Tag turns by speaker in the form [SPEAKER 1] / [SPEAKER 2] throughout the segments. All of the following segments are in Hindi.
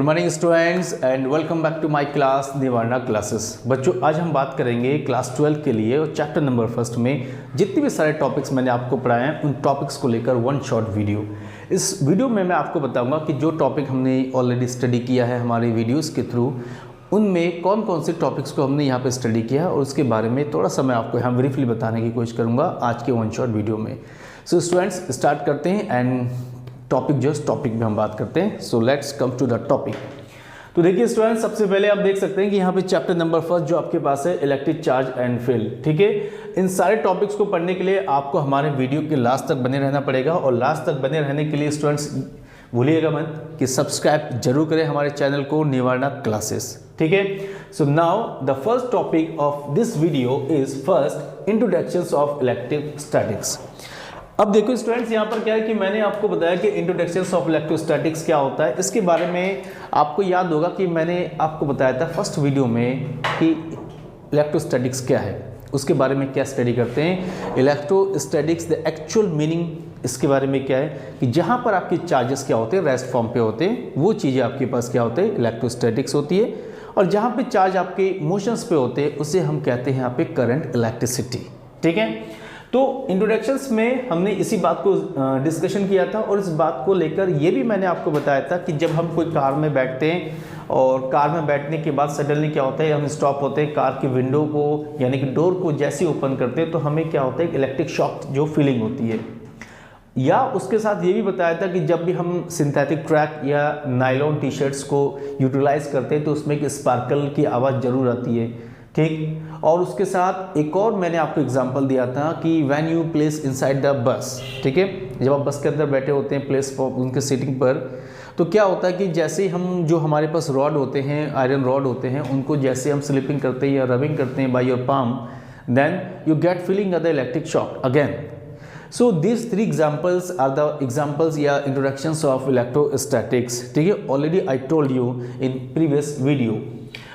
[SPEAKER 1] Good morning students and welcome back to my class Nivarana classes. बच्चों आज हम बात करेंगे क्लास 12 के लिए और चैप्टर नंबर फर्स्ट में जितने भी सारे टॉपिक्स मैंने आपको पढ़ाए हैं उन टॉपिक्स को लेकर वन शॉर्ट वीडियो। इस वीडियो में मैं आपको बताऊंगा कि जो टॉपिक हमने ऑलरेडी स्टडी किया है हमारे वीडियोज़ के थ्रू उनमें कौन कौन से टॉपिक्स को हमने यहाँ पे स्टडी किया और उसके बारे में थोड़ा सा मैं आपको यहाँ ब्रीफली बताने की कोशिश करूँगा आज के वन शॉट वीडियो में। सो स्टूडेंट्स स्टार्ट करते हैं एंड टॉपिक में हम बात करते हैं। So let's come to the topic. तो देखिए स्टूडेंट्स सबसे पहले आप देख सकते हैं कि यहाँ पे चैप्टर नंबर फर्स्ट जो आपके पास है इलेक्ट्रिक चार्ज एंड फील्ड। ठीक है, इन सारे टॉपिक्स को पढ़ने के लिए आपको हमारे वीडियो के लास्ट तक बने रहना पड़ेगा और लास्ट तक बने रहने के लिए स्टूडेंट्स भूलिएगा मत कि सब्सक्राइब जरूर करें हमारे चैनल को निवारणा क्लासेस। ठीक है, so now the first topic of this video is first introductions of electrostatics. अब देखो स्टूडेंट्स यहाँ पर क्या है कि मैंने आपको बताया कि इंट्रोडक्शंस ऑफ इलेक्ट्रोस्टैटिक्स क्या होता है। इसके बारे में आपको याद होगा कि मैंने आपको बताया था फर्स्ट वीडियो में कि इलेक्ट्रोस्टैटिक्स क्या है, उसके बारे में क्या स्टडी करते हैं। इलेक्ट्रोस्टैटिक्स द एक्चुअल मीनिंग इसके बारे में क्या है कि जहाँ पर आपके चार्जेस क्या होते हैं रेस्ट फॉर्म पे होते हैं वो चीज़ें आपके पास क्या होते हैं इलेक्ट्रोस्टैटिक्स होती है। और जहाँ पे चार्ज आपके मोशंस पे होते हैं उसे हम कहते हैं यहाँ पे करंट इलेक्ट्रिसिटी। ठीक है, तो इंट्रोडक्शंस में हमने इसी बात को डिस्कशन किया था और इस बात को लेकर ये भी मैंने आपको बताया था कि जब हम कोई कार में बैठते हैं और कार में बैठने के बाद सडनली क्या होता है हम स्टॉप होते हैं, कार की विंडो को यानी कि डोर को जैसे ओपन करते हैं तो हमें क्या होता है इलेक्ट्रिक शॉक जो फीलिंग होती है। या उसके साथ ये भी बताया था कि जब भी हम सिंथेटिक ट्रैक या नायलॉन टी शर्ट्स को यूटिलाइज करते हैं तो उसमें एक स्पार्कल की आवाज़ ज़रूर आती है। ठीक, और उसके साथ एक और मैंने आपको एग्जांपल दिया था कि when you place inside the bus. ठीक है, जब आप बस के अंदर बैठे होते हैं प्लेस उनके सीटिंग पर तो क्या होता है कि जैसे हम जो हमारे पास रॉड होते हैं आयरन रॉड होते हैं उनको जैसे हम स्लिपिंग करते हैं या रबिंग करते हैं by your palm then you get feeling the electric shock again. So these three examples are the examples या introductions of electrostatics। ठीक है, already I told you in previous video।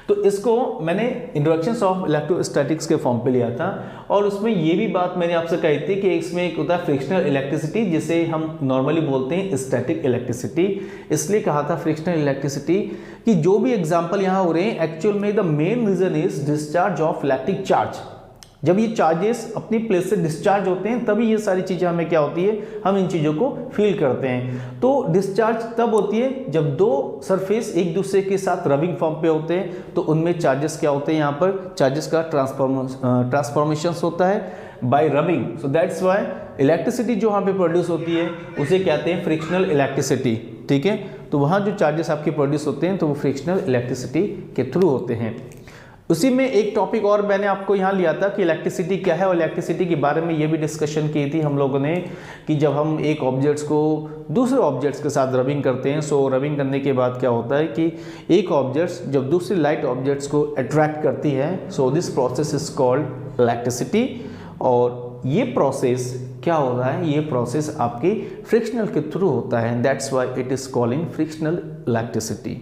[SPEAKER 1] तो इसको मैंने इंट्रोडक्शंस ऑफ इलेक्ट्रोस्टैटिक्स के फॉर्म पे लिया था और उसमें ये भी बात मैंने आपसे कही थी कि इसमें एक होता है फ्रिक्शनल इलेक्ट्रिसिटी जिसे हम नॉर्मली बोलते हैं स्टैटिक इलेक्ट्रिसिटी। इसलिए कहा था फ्रिक्शनल इलेक्ट्रिसिटी कि जो भी एग्जांपल यहाँ हो रहे हैं एक्चुअल में the main reason is discharge of electric charge. जब ये चार्जेस अपनी प्लेस से डिस्चार्ज होते हैं तभी ये सारी चीज़ें हमें क्या होती है हम इन चीज़ों को फील करते हैं। तो डिस्चार्ज तब होती है जब दो सरफेस एक दूसरे के साथ रबिंग फॉर्म पे होते हैं तो उनमें चार्जेस क्या होते हैं यहाँ पर चार्जेस का ट्रांसफॉर्मेशन होता है bye rubbing. So that's why electricity जो वहाँ पे प्रोड्यूस होती है उसे कहते हैं फ्रिक्शनल इलेक्ट्रिसिटी। ठीक है, तो वहाँ जो चार्जेस आपके प्रोड्यूस होते हैं तो वो फ्रिक्शनल इलेक्ट्रिसिटी के थ्रू होते हैं। उसी में एक टॉपिक और मैंने आपको यहाँ लिया था कि इलेक्ट्रिसिटी क्या है और इलेक्ट्रिसिटी के बारे में ये भी डिस्कशन की थी हम लोगों ने कि जब हम एक ऑब्जेक्ट्स को दूसरे ऑब्जेक्ट्स के साथ रबिंग करते हैं सो रबिंग करने के बाद क्या होता है कि एक ऑब्जेक्ट्स जब दूसरे लाइट ऑब्जेक्ट्स को अट्रैक्ट करती है so this process is called electricity. और ये प्रोसेस क्या हो रहा है ये प्रोसेस आपकी फ्रिक्शनल के थ्रू होता है that's why it is called in frictional electricity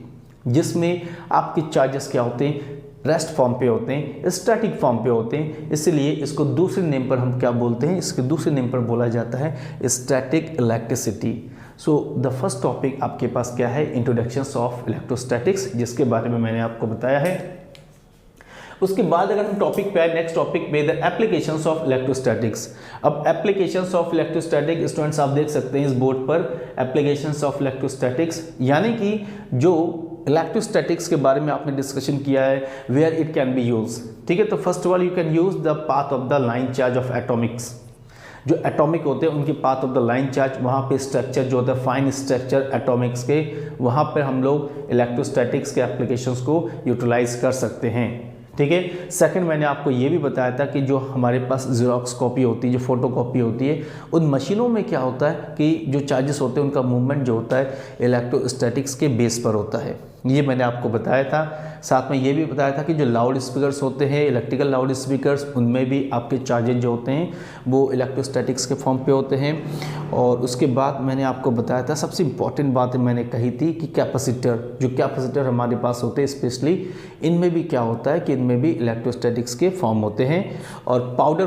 [SPEAKER 1] जिसमें आपके चार्जेस क्या होते हैं रेस्ट फॉर्म पे होते हैं स्टैटिक फॉर्म पे होते हैं। इसलिए इसको दूसरे नेम पर हम क्या बोलते हैं इसके दूसरे नेम पर बोला जाता है static electricity. So the first topic आपके पास क्या है इंट्रोडक्शंस ऑफ इलेक्ट्रोस्टैटिक्स जिसके बारे में मैंने आपको बताया है। उसके बाद अगर हम टॉपिक पे आए नेक्स्ट टॉपिक पे द एप्लीकेशंस ऑफ इलेक्ट्रोस्टैटिक्स। अब एप्लीकेशंस ऑफ इलेक्ट्रोस्टैटिक स्टूडेंट्स आप देख सकते हैं इस बोर्ड पर एप्लीकेशंस ऑफ इलेक्ट्रोस्टैटिक्स यानी कि जो इलेक्ट्रोस्टैटिक्स के बारे में आपने डिस्कशन किया है where it can be use. ठीक है, तो first of all you can use the path of the line charge of atomics. जो एटॉमिक होते हैं उनके path of the line charge वहाँ पे स्ट्रक्चर जो होता है फाइन स्ट्रक्चर एटॉमिक्स के वहाँ पर हम लोग इलेक्ट्रोस्टैटिक्स के एप्लीकेशंस को यूटिलाइज कर सकते हैं। ठीक है, सेकंड मैंने आपको ये भी बताया था कि जो हमारे पास ज़ेरॉक्स कॉपी होती है जो फोटो कॉपी होती है उन मशीनों में क्या होता है कि जो चार्जेस होते हैं उनका मूवमेंट जो होता है इलेक्ट्रोस्टैटिक्स के बेस पर होता है। ये मैंने आपको बताया था। साथ में ये भी बताया था कि जो लाउड स्पीकर्स होते हैं इलेक्ट्रिकल लाउड स्पीकर्स उनमें भी आपके चार्जेस जो होते हैं वो इलेक्ट्रोस्टैटिक्स के फॉर्म पे होते हैं। और उसके बाद मैंने आपको बताया था सबसे इम्पॉर्टेंट बात मैंने कही थी कि कैपेसिटर हमारे पास होते हैं स्पेशली इनमें भी क्या होता है कि इनमें भी इलेक्ट्रोस्टैटिक्स के फॉर्म होते हैं। और पाउडर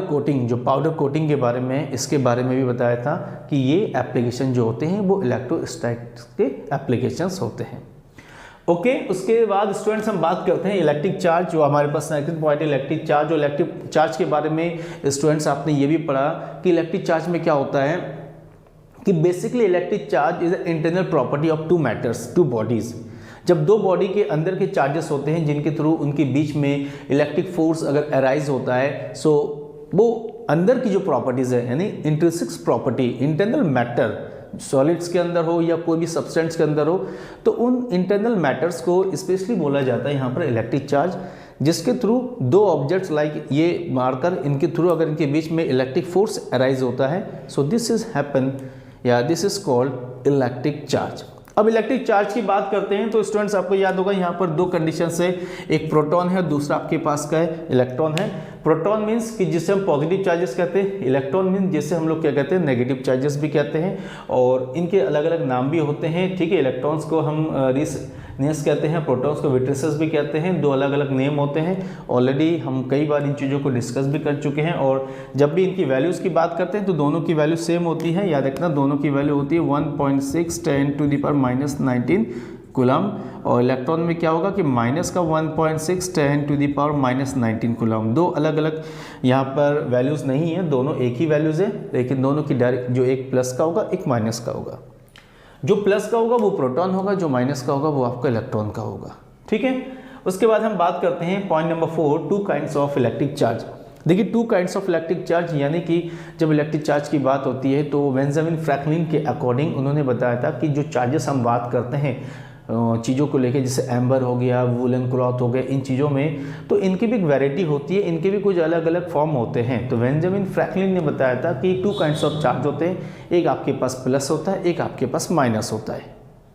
[SPEAKER 1] कोटिंग के बारे में इसके बारे में भी बताया था कि ये एप्लीकेशन जो होते हैं वो इलेक्ट्रोस्टैटिक्स के एप्लीकेशंस होते हैं। ओके उसके बाद स्टूडेंट्स हम बात करते हैं इलेक्ट्रिक चार्ज, जो हमारे पास नेगेटिव पॉइंट है इलेक्ट्रिक चार्ज। और इलेक्ट्रिक चार्ज के बारे में स्टूडेंट्स आपने ये भी पढ़ा कि इलेक्ट्रिक चार्ज में क्या होता है कि basically electric charge is internal property of two matters, two bodies. जब दो बॉडी के अंदर के चार्जेस होते हैं जिनके थ्रू उनके बीच में इलेक्ट्रिक फोर्स अगर अराइज होता है, सो वो अंदर की जो प्रॉपर्टीज है यानी intrinsic property, internal matter solids के अंदर हो या कोई भी सब्सटेंस के अंदर हो, तो उन इंटरनल मैटर्स को स्पेशली बोला जाता है यहाँ पर इलेक्ट्रिक चार्ज, जिसके थ्रू दो ऑब्जेक्ट्स लाइक ये मारकर इनके थ्रू अगर इनके बीच में इलेक्ट्रिक फोर्स अराइज होता है, सो दिस इज हैपन या this is called electric charge. अब इलेक्ट्रिक चार्ज की बात करते हैं तो स्टूडेंट्स आपको याद होगा यहाँ पर दो कंडीशन है, एक प्रोटॉन है और दूसरा आपके पास का है इलेक्ट्रॉन है। प्रोटॉन मीन्स कि जिसे हम पॉजिटिव चार्जेस कहते हैं, इलेक्ट्रॉन मीन्स जिसे हम लोग क्या कहते हैं नेगेटिव चार्जेस भी कहते हैं, और इनके अलग अलग नाम भी होते हैं। ठीक है, इलेक्ट्रॉन्स को हम रिस कहते हैं, प्रोटॉन्स को विट्रिसेस भी कहते हैं, दो अलग अलग नेम होते हैं। ऑलरेडी हम कई बार इन चीज़ों को डिस्कस भी कर चुके हैं, और जब भी इनकी वैल्यूज़ की बात करते हैं तो दोनों की वैल्यू सेम होती है। याद रखना दोनों की वैल्यू होती है 1.6 10⁻⁻19 कूलम, और इलेक्ट्रॉन में क्या होगा कि माइनस का 1.6 10⁻⁻19 कूलम। दो अलग अलग यहाँ पर वैल्यूज़ नहीं है, दोनों एक ही वैल्यूज़ है, लेकिन दोनों की डायरेक्ट जो एक प्लस का होगा एक माइनस का होगा। जो प्लस का होगा वो प्रोटॉन होगा, जो माइनस का होगा वो आपका इलेक्ट्रॉन का होगा। ठीक है, उसके बाद हम बात करते हैं point number 4, two kinds of electric charge. देखिए two kinds of electric charge यानी कि जब इलेक्ट्रिक चार्ज की बात होती है तो बेंजामिन फ्रैंकलिन के अकॉर्डिंग उन्होंने बताया था कि जो चार्जेस हम बात करते हैं चीज़ों को लेके, जैसे एम्बर हो गया, वूलन क्लॉथ हो गया, इन चीज़ों में तो इनकी भी एक वैरायटी होती है, इनके भी कुछ अलग अलग फॉर्म होते हैं। तो बेंजामिन फ्रैंकलिन ने बताया था कि टू काइंड्स ऑफ चार्ज होते हैं, एक आपके पास प्लस होता है, एक आपके पास माइनस होता है।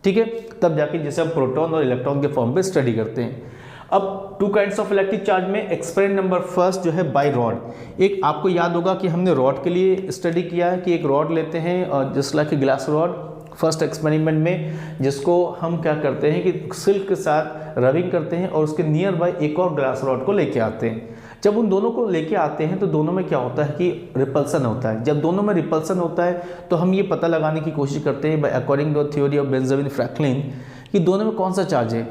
[SPEAKER 1] ठीक है, तब जाके जैसे हम प्रोटॉन और इलेक्ट्रॉन के फॉर्म पे स्टडी करते हैं। अब to kinds of electric charge में एक्सपेरिमेंट नंबर फर्स्ट जो है बाय रॉड। एक आपको याद होगा कि हमने रॉड के लिए स्टडी किया है कि एक रॉड लेते हैं और just like glass rod first experiment में, जिसको हम क्या करते हैं कि सिल्क के साथ रबिंग करते हैं और उसके नियर बाय एक और ग्लास रॉड को लेके आते हैं। जब उन दोनों को लेके आते हैं तो दोनों में क्या होता है कि रिपल्सन होता है। जब दोनों में रिपल्सन होता है तो हम ये पता लगाने की कोशिश करते हैं by according to theory of Benjamin Franklin कि दोनों में कौन सा चार्ज है।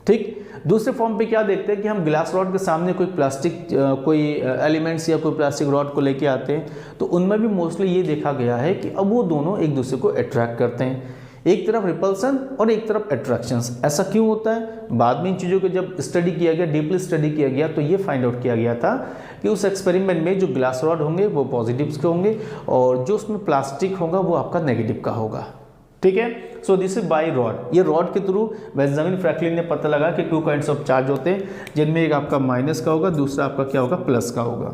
[SPEAKER 1] ठीक, दूसरे फॉर्म पे क्या देखते हैं कि हम ग्लास रॉड के सामने कोई प्लास्टिक कोई एलिमेंट्स या कोई प्लास्टिक रॉड को लेके आते हैं, तो उनमें भी मोस्टली ये देखा गया है कि अब वो दोनों एक दूसरे को अट्रैक्ट करते हैं, एक तरफ रिपल्सन और एक तरफ अट्रैक्शंस। ऐसा क्यों होता है? बाद में इन चीज़ों को जब स्टडी किया गया, डीपली स्टडी किया गया, तो ये फाइंड आउट किया गया था कि उस एक्सपेरिमेंट में जो ग्लास रॉड होंगे वो पॉजिटिव्स के होंगे और जो उसमें प्लास्टिक होगा वो आपका नेगेटिव का होगा। ठीक है, so this is by rod. ये रॉड के थ्रू बेंजामिन फ्रैंकलिन ने पता लगा कि टू काइंड्स ऑफ चार्ज होते हैं, जिनमें एक आपका माइनस का होगा, दूसरा आपका क्या होगा, प्लस का होगा।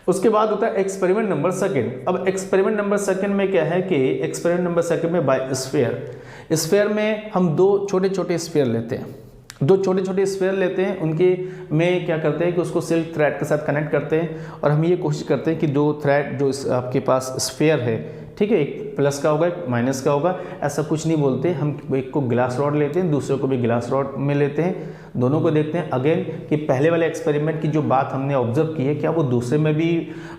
[SPEAKER 1] उसके बाद होता है एक्सपेरिमेंट नंबर सेकंड। अब एक्सपेरिमेंट नंबर सेकंड में क्या है कि एक्सपेरिमेंट नंबर सेकंड में बाय स्फीयर। स्फीयर में हम दो छोटे छोटे स्फीयर लेते हैं, दो छोटे छोटे स्फीयर लेते हैं, उनके में क्या करते हैं कि उसको सिल्क थ्रेड के साथ कनेक्ट करते हैं और हम ये कोशिश करते हैं कि दो थ्रेड जो आपके पास स्फीयर है, ठीक है, एक प्लस का होगा एक माइनस का होगा, ऐसा कुछ नहीं बोलते। हम एक को ग्लास रॉड लेते हैं, दूसरे को भी ग्लास रॉड में लेते हैं, दोनों को देखते हैं अगेन कि पहले वाले एक्सपेरिमेंट की जो बात हमने ऑब्जर्व की है क्या वो दूसरे में भी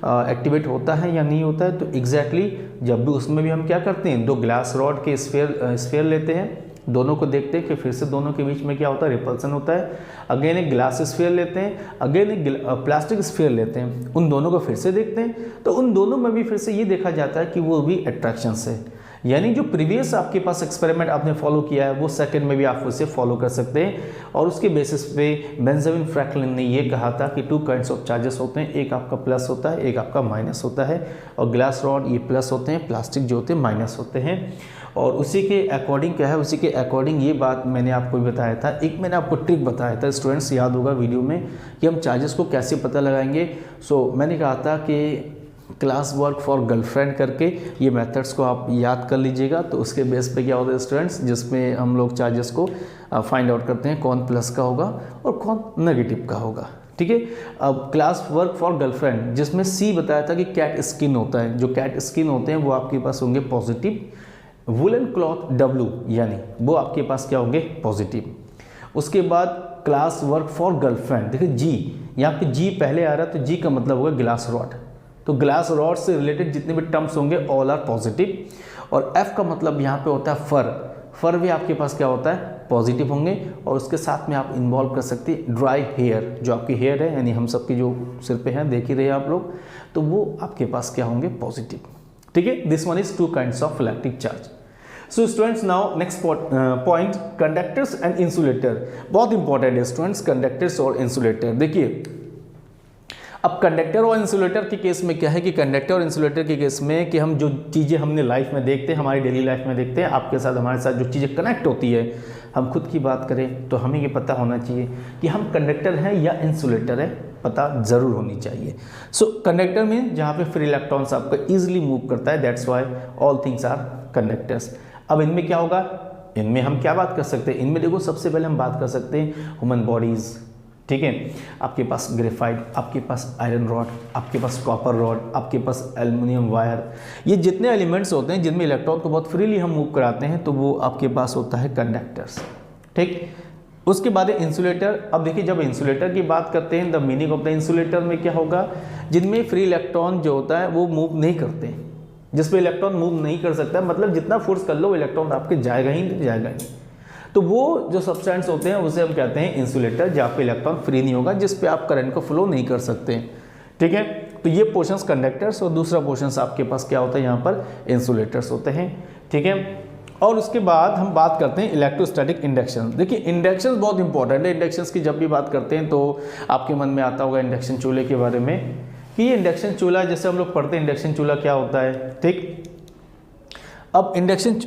[SPEAKER 1] एक्टिवेट होता है या नहीं होता है। तो एग्जैक्टली जब भी उसमें भी हम क्या करते हैं, दो ग्लास रॉड के स्फीयर लेते हैं, दोनों को देखते हैं कि फिर से दोनों के बीच में क्या होता है, रिपल्सन होता है। अगेन एक ग्लास स्फीयर लेते हैं, अगेन एक प्लास्टिक स्फीयर लेते हैं, उन दोनों को फिर से देखते हैं, तो उन दोनों में भी फिर से ये देखा जाता है कि वो भी अट्रैक्शन है। यानी जो प्रीवियस आपके पास एक्सपेरिमेंट आपने फॉलो किया है वो सेकंड में भी आप उसे फॉलो कर सकते हैं। और उसके बेसिस पे बेंजामिन फ्रैंकलिन ने ये कहा था कि टू काइंड्स ऑफ चार्जेस होते हैं, एक आपका प्लस होता है, एक आपका माइनस होता है। और ग्लास रॉड ये प्लस होते हैं, प्लास्टिक जो होते हैं माइनस होते हैं। और उसी के अकॉर्डिंग क्या है, उसी के अकॉर्डिंग ये बात मैंने आपको बताया था, एक मैंने आपको ट्रिक बताया था, स्टूडेंट्स याद होगा वीडियो में, कि हम चार्जेस को कैसे पता लगाएंगे। मैंने कहा था कि क्लास वर्क फॉर गर्लफ्रेंड करके ये मेथड्स को आप याद कर लीजिएगा। तो उसके बेस पे क्या होता है स्टूडेंट्स, जिसमें हम लोग चार्जेस को फाइंड आउट करते हैं कौन प्लस का होगा और कौन नेगेटिव का होगा। ठीक है, अब क्लास वर्क फॉर गर्लफ्रेंड जिसमें सी बताया था कि कैट स्किन होता है, जो कैट स्किन होते हैं वो आपके पास होंगे पॉजिटिव, वुलन क्लॉथ W यानी वो आपके पास क्या होंगे, पॉजिटिव। उसके बाद क्लास वर्क फॉर गर्लफ्रेंड, देखिए जी, यहाँ पे जी पहले आ रहा है तो जी का मतलब होगा ग्लास रॉड, तो ग्लास रॉड से रिलेटेड जितने भी टर्म्स होंगे ऑल आर पॉजिटिव। और F का मतलब यहाँ पे होता है फर, फर भी आपके पास क्या होता है, पॉजिटिव होंगे, और उसके साथ में आप इन्वॉल्व कर सकते हैं ड्राई हेयर, जो आपकी हेयर है यानी हम सबकी जो सिर पे हैं देख ही रहे हैं आप लोग, तो वो आपके पास क्या होंगे, पॉजिटिव। ठीक है, this one is 2 kinds of electric charge. So students, now next point, conductors and insulator. बहुत इंपॉर्टेंट है स्टूडेंट्स, कंडक्टर्स और इंसुलेटर। देखिए अब कंडक्टर और इंसुलेटर के केस में क्या है कि कंडक्टर और इंसुलेटर के केस में कि हम जो चीज़ें हमने लाइफ में देखते हैं, हमारी डेली लाइफ में देखते हैं, आपके साथ हमारे साथ जो चीज़ें कनेक्ट होती है, हम खुद की बात करें तो हमें ये पता होना चाहिए कि हम कंडक्टर हैं या इंसुलेटर है, पता ज़रूर होनी चाहिए। सो कंडक्टर में जहाँ पे फ्री इलेक्ट्रॉन्स आपका ईजिली मूव करता है, that's why all things are conductors. अब इनमें क्या होगा, इनमें हम क्या बात कर सकते हैं, इनमें देखो सबसे पहले हम बात कर सकते हैं ह्यूमन बॉडीज़। ठीक है, आपके पास ग्रेफाइट, आपके पास आयरन रॉड, आपके पास कॉपर रॉड, आपके पास एल्युमिनियम वायर, ये जितने एलिमेंट्स होते हैं जिनमें इलेक्ट्रॉन को बहुत फ्रीली हम मूव कराते हैं, तो वो आपके पास होता है कंडक्टर्स। ठीक, उसके बाद है इंसुलेटर। अब देखिए जब इंसुलेटर की बात करते हैं, the meaning of the insulator में क्या होगा, जिनमें फ्री इलेक्ट्रॉन जो होता है वो मूव नहीं करते, जिस पे इलेक्ट्रॉन मूव नहीं कर सकता, मतलब जितना फोर्स कर लो इलेक्ट्रॉन आपके जाएगा ही नहीं, जाएगा नहीं। तो वो जो सब्सटेंस होते हैं उसे हम कहते हैं इंसुलेटर, जहाँ पे इलेक्ट्रॉन फ्री नहीं होगा, जिस पे आप करंट को फ्लो नहीं कर सकते। ठीक है, तो ये पोर्शंस कंडक्टर्स और दूसरा पोर्शंस आपके पास क्या होता है, यहाँ पर इंसुलेटर्स होते हैं। ठीक है, और उसके बाद हम बात करते हैं इलेक्ट्रोस्टैटिक इंडक्शन। देखिए इंडक्शन बहुत इंपॉर्टेंट है, इंडक्शन की जब भी बात करते हैं तो आपके मन में आता होगा इंडक्शन चूल्हे के बारे में, कि ये इंडक्शन चूल्हा, जैसे हम लोग पढ़ते हैं इंडक्शन चूल्हा क्या होता है। ठीक, अब इंडक्शन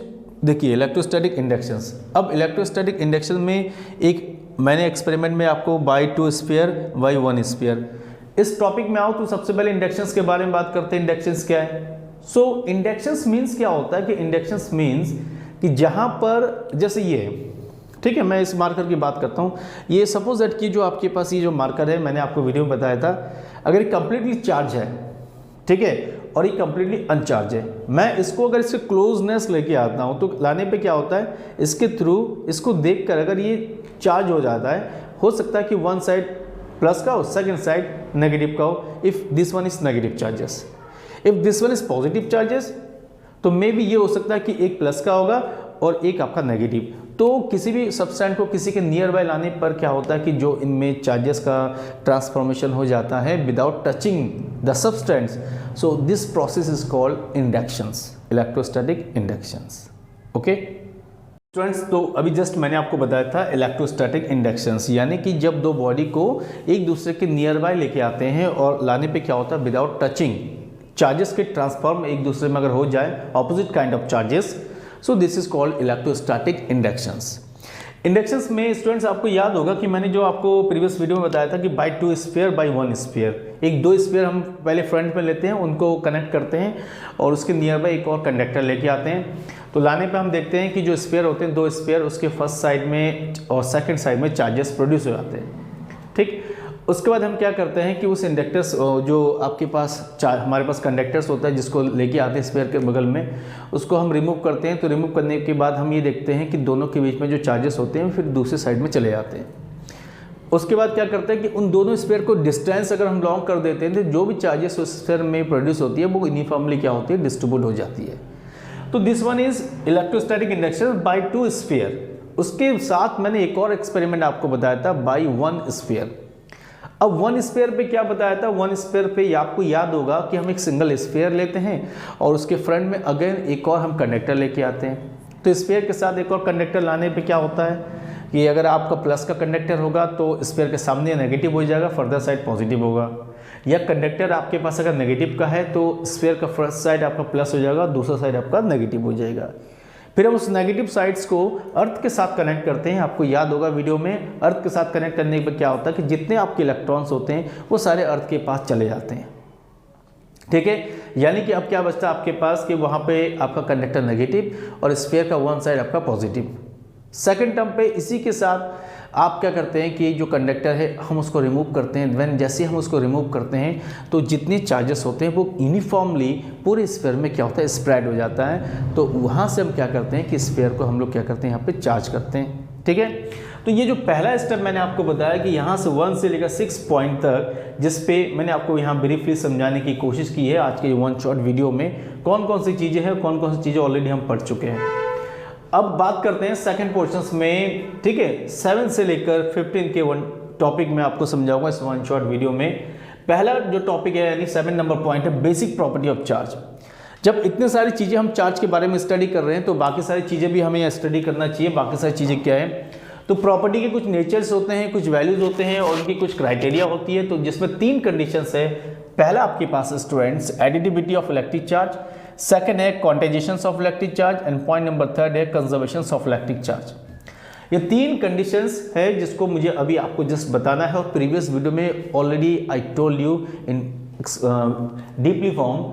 [SPEAKER 1] देखिए इलेक्ट्रोस्टैटिक इंडक्शंस। अब इलेक्ट्रोस्टैटिक इंडक्शन में एक मैंने एक्सपेरिमेंट में आपको बाई 2 स्फीयर बाई 1 स्फीयर, इस टॉपिक में आओ तो सबसे पहले इंडक्शंस के बारे में बात करते हैं। इंडक्शंस क्या है? सो इंडक्शंस मीन्स क्या होता है कि इंडक्शंस मीन्स कि जहाँ पर जैसे ये, ठीक है, मैं इस मार्कर की बात करता हूँ, ये सपोज दैट कि जो आपके पास ये जो मार्कर है, मैंने आपको वीडियो में बताया था, अगर ये कंप्लीटली चार्ज है, ठीक है, और ये कंप्लीटली अनचार्ज है, मैं इसको अगर इससे क्लोजनेस लेके आता हूँ तो लाने पे क्या होता है, इसके थ्रू इसको देखकर अगर ये चार्ज हो जाता है, हो सकता है कि वन साइड प्लस का हो, सेकेंड साइड नेगेटिव का हो, if this one is negative charges, if this one is positive charges, तो मे बी ये हो सकता है कि एक प्लस का होगा और एक आपका नेगेटिव। तो किसी भी सब्सटेंस को किसी के नियर बाय लाने पर क्या होता है कि जो इनमें चार्जेस का ट्रांसफॉर्मेशन हो जाता है without touching the substance, so this process is called inductions, electrostatic inductions. Okay students, तो अभी जस्ट मैंने आपको बताया था इलेक्ट्रोस्टैटिक इंडक्शंस, यानी कि जब दो बॉडी को एक दूसरे के नियर बाय लेके आते हैं और लाने पे क्या होता है विदाउट टचिंग, चार्जेस के ट्रांसफॉर्म एक दूसरे में अगर हो जाए, opposite kind of charges, so this is called electrostatic inductions. Inductions में स्टूडेंट्स आपको याद होगा कि मैंने जो आपको प्रीवियस वीडियो में बताया था कि बाई 2 स्फीयर बाई 1 स्फीयर, एक 2 स्फीयर हम पहले फ्रंट में लेते हैं, उनको कनेक्ट करते हैं और उसके नियर बाई एक और कंडक्टर लेके आते हैं। तो लाने पे हम देखते हैं कि जो स्फीयर होते हैं 2 स्फीयर, उसके फर्स्ट साइड में और सेकंड साइड में चार्जेस प्रोड्यूस हो जाते हैं। ठीक, उसके बाद हम क्या करते हैं कि उस इंडक्टर्स जो आपके पास हमारे पास कंडक्टर्स होता है जिसको लेके आते हैं स्फीयर के बगल में, उसको हम रिमूव करते हैं। तो रिमूव करने के बाद हम ये देखते हैं कि दोनों के बीच में जो चार्जेस होते हैं फिर दूसरे साइड में चले जाते हैं। उसके बाद क्या करते हैं कि उन दोनों स्फीयर को डिस्टेंस अगर हम लॉन्ग कर देते हैं तो जो भी चार्जेस उस स्फीयर में प्रोड्यूस होती है वो यूनिफॉर्मली क्या होती है, डिस्ट्रीब्यूट हो जाती है। तो this one is electrostatic induction by 2 sphere. उसके साथ मैंने एक और एक्सपेरिमेंट आपको बताया था बाई 1 स्फीयर। अब 1 स्फीयर पे क्या बताया था, 1 स्फीयर पे आपको याद होगा कि हम एक सिंगल स्फीयर लेते हैं और उसके फ्रंट में अगेन एक और हम कंडक्टर लेके आते हैं। तो स्फीयर के साथ एक और कंडक्टर लाने पे क्या होता है कि अगर आपका प्लस का कंडक्टर होगा तो स्फीयर के सामने नेगेटिव हो जाएगा, फर्दर साइड पॉजिटिव होगा, या कंडक्टर आपके पास अगर नेगेटिव का है तो स्फीयर का फर्स्ट साइड आपका प्लस हो जाएगा, दूसरा साइड आपका नेगेटिव हो जाएगा। फिर हम उस नेगेटिव साइड्स को अर्थ के साथ कनेक्ट करते हैं। आपको याद होगा वीडियो में अर्थ के साथ कनेक्ट करने पर क्या होता है कि जितने आपके इलेक्ट्रॉन्स होते हैं वो सारे अर्थ के पास चले जाते हैं। ठीक है, यानी कि अब क्या बचता है आपके पास कि वहाँ पे आपका कंडक्टर नेगेटिव और स्फीयर का वन साइड आपका पॉजिटिव। सेकेंड टर्म पे इसी के साथ आप क्या करते हैं कि जो कंडक्टर है हम उसको रिमूव करते हैं। व्हेन जैसे हम उसको रिमूव करते हैं तो जितने चार्जेस होते हैं वो यूनिफॉर्मली पूरे स्फीयर में क्या होता है, स्प्रेड हो जाता है। तो वहाँ से हम क्या करते हैं कि स्फीयर को हम लोग क्या करते हैं, यहाँ पे चार्ज करते हैं। ठीक है, तो ये जो पहला स्टेप मैंने आपको बताया कि यहाँ से 1 से लेकर 6 पॉइंट तक, जिस पे मैंने आपको यहाँ ब्रीफली समझाने की कोशिश की है आज के 1 शॉर्ट वीडियो में, कौन कौन सी चीज़ें हैं, कौन कौन सी चीज़ें ऑलरेडी हम पढ़ चुके हैं। अब बात करते हैं सेकंड पोर्शंस में, ठीक है। 7 से लेकर 15 के वन टॉपिक में आपको समझाऊंगा इस वन शॉट वीडियो में। पहला जो टॉपिक है यानी 7 नंबर पॉइंट है बेसिक प्रॉपर्टी ऑफ चार्ज। जब इतने सारी चीज़ें हम चार्ज के बारे में स्टडी कर रहे हैं तो बाकी सारी चीज़ें भी हमें स्टडी करना चाहिए। बाकी सारी चीज़ें क्या है, तो प्रॉपर्टी के कुछ नेचर्स होते हैं, कुछ वैल्यूज होते हैं और उनकी कुछ क्राइटेरिया होती है। तो जिसमें 3 कंडीशंस है। पहला आपके पास students additivity of electric charge, second है quantizations of electric charge and point number 3 है कंजर्वेशंस ऑफ इलेक्ट्रिक चार्ज। ये 3 कंडीशंस है जिसको मुझे अभी आपको जस्ट बताना है और प्रीवियस वीडियो में already I told you in deeply form.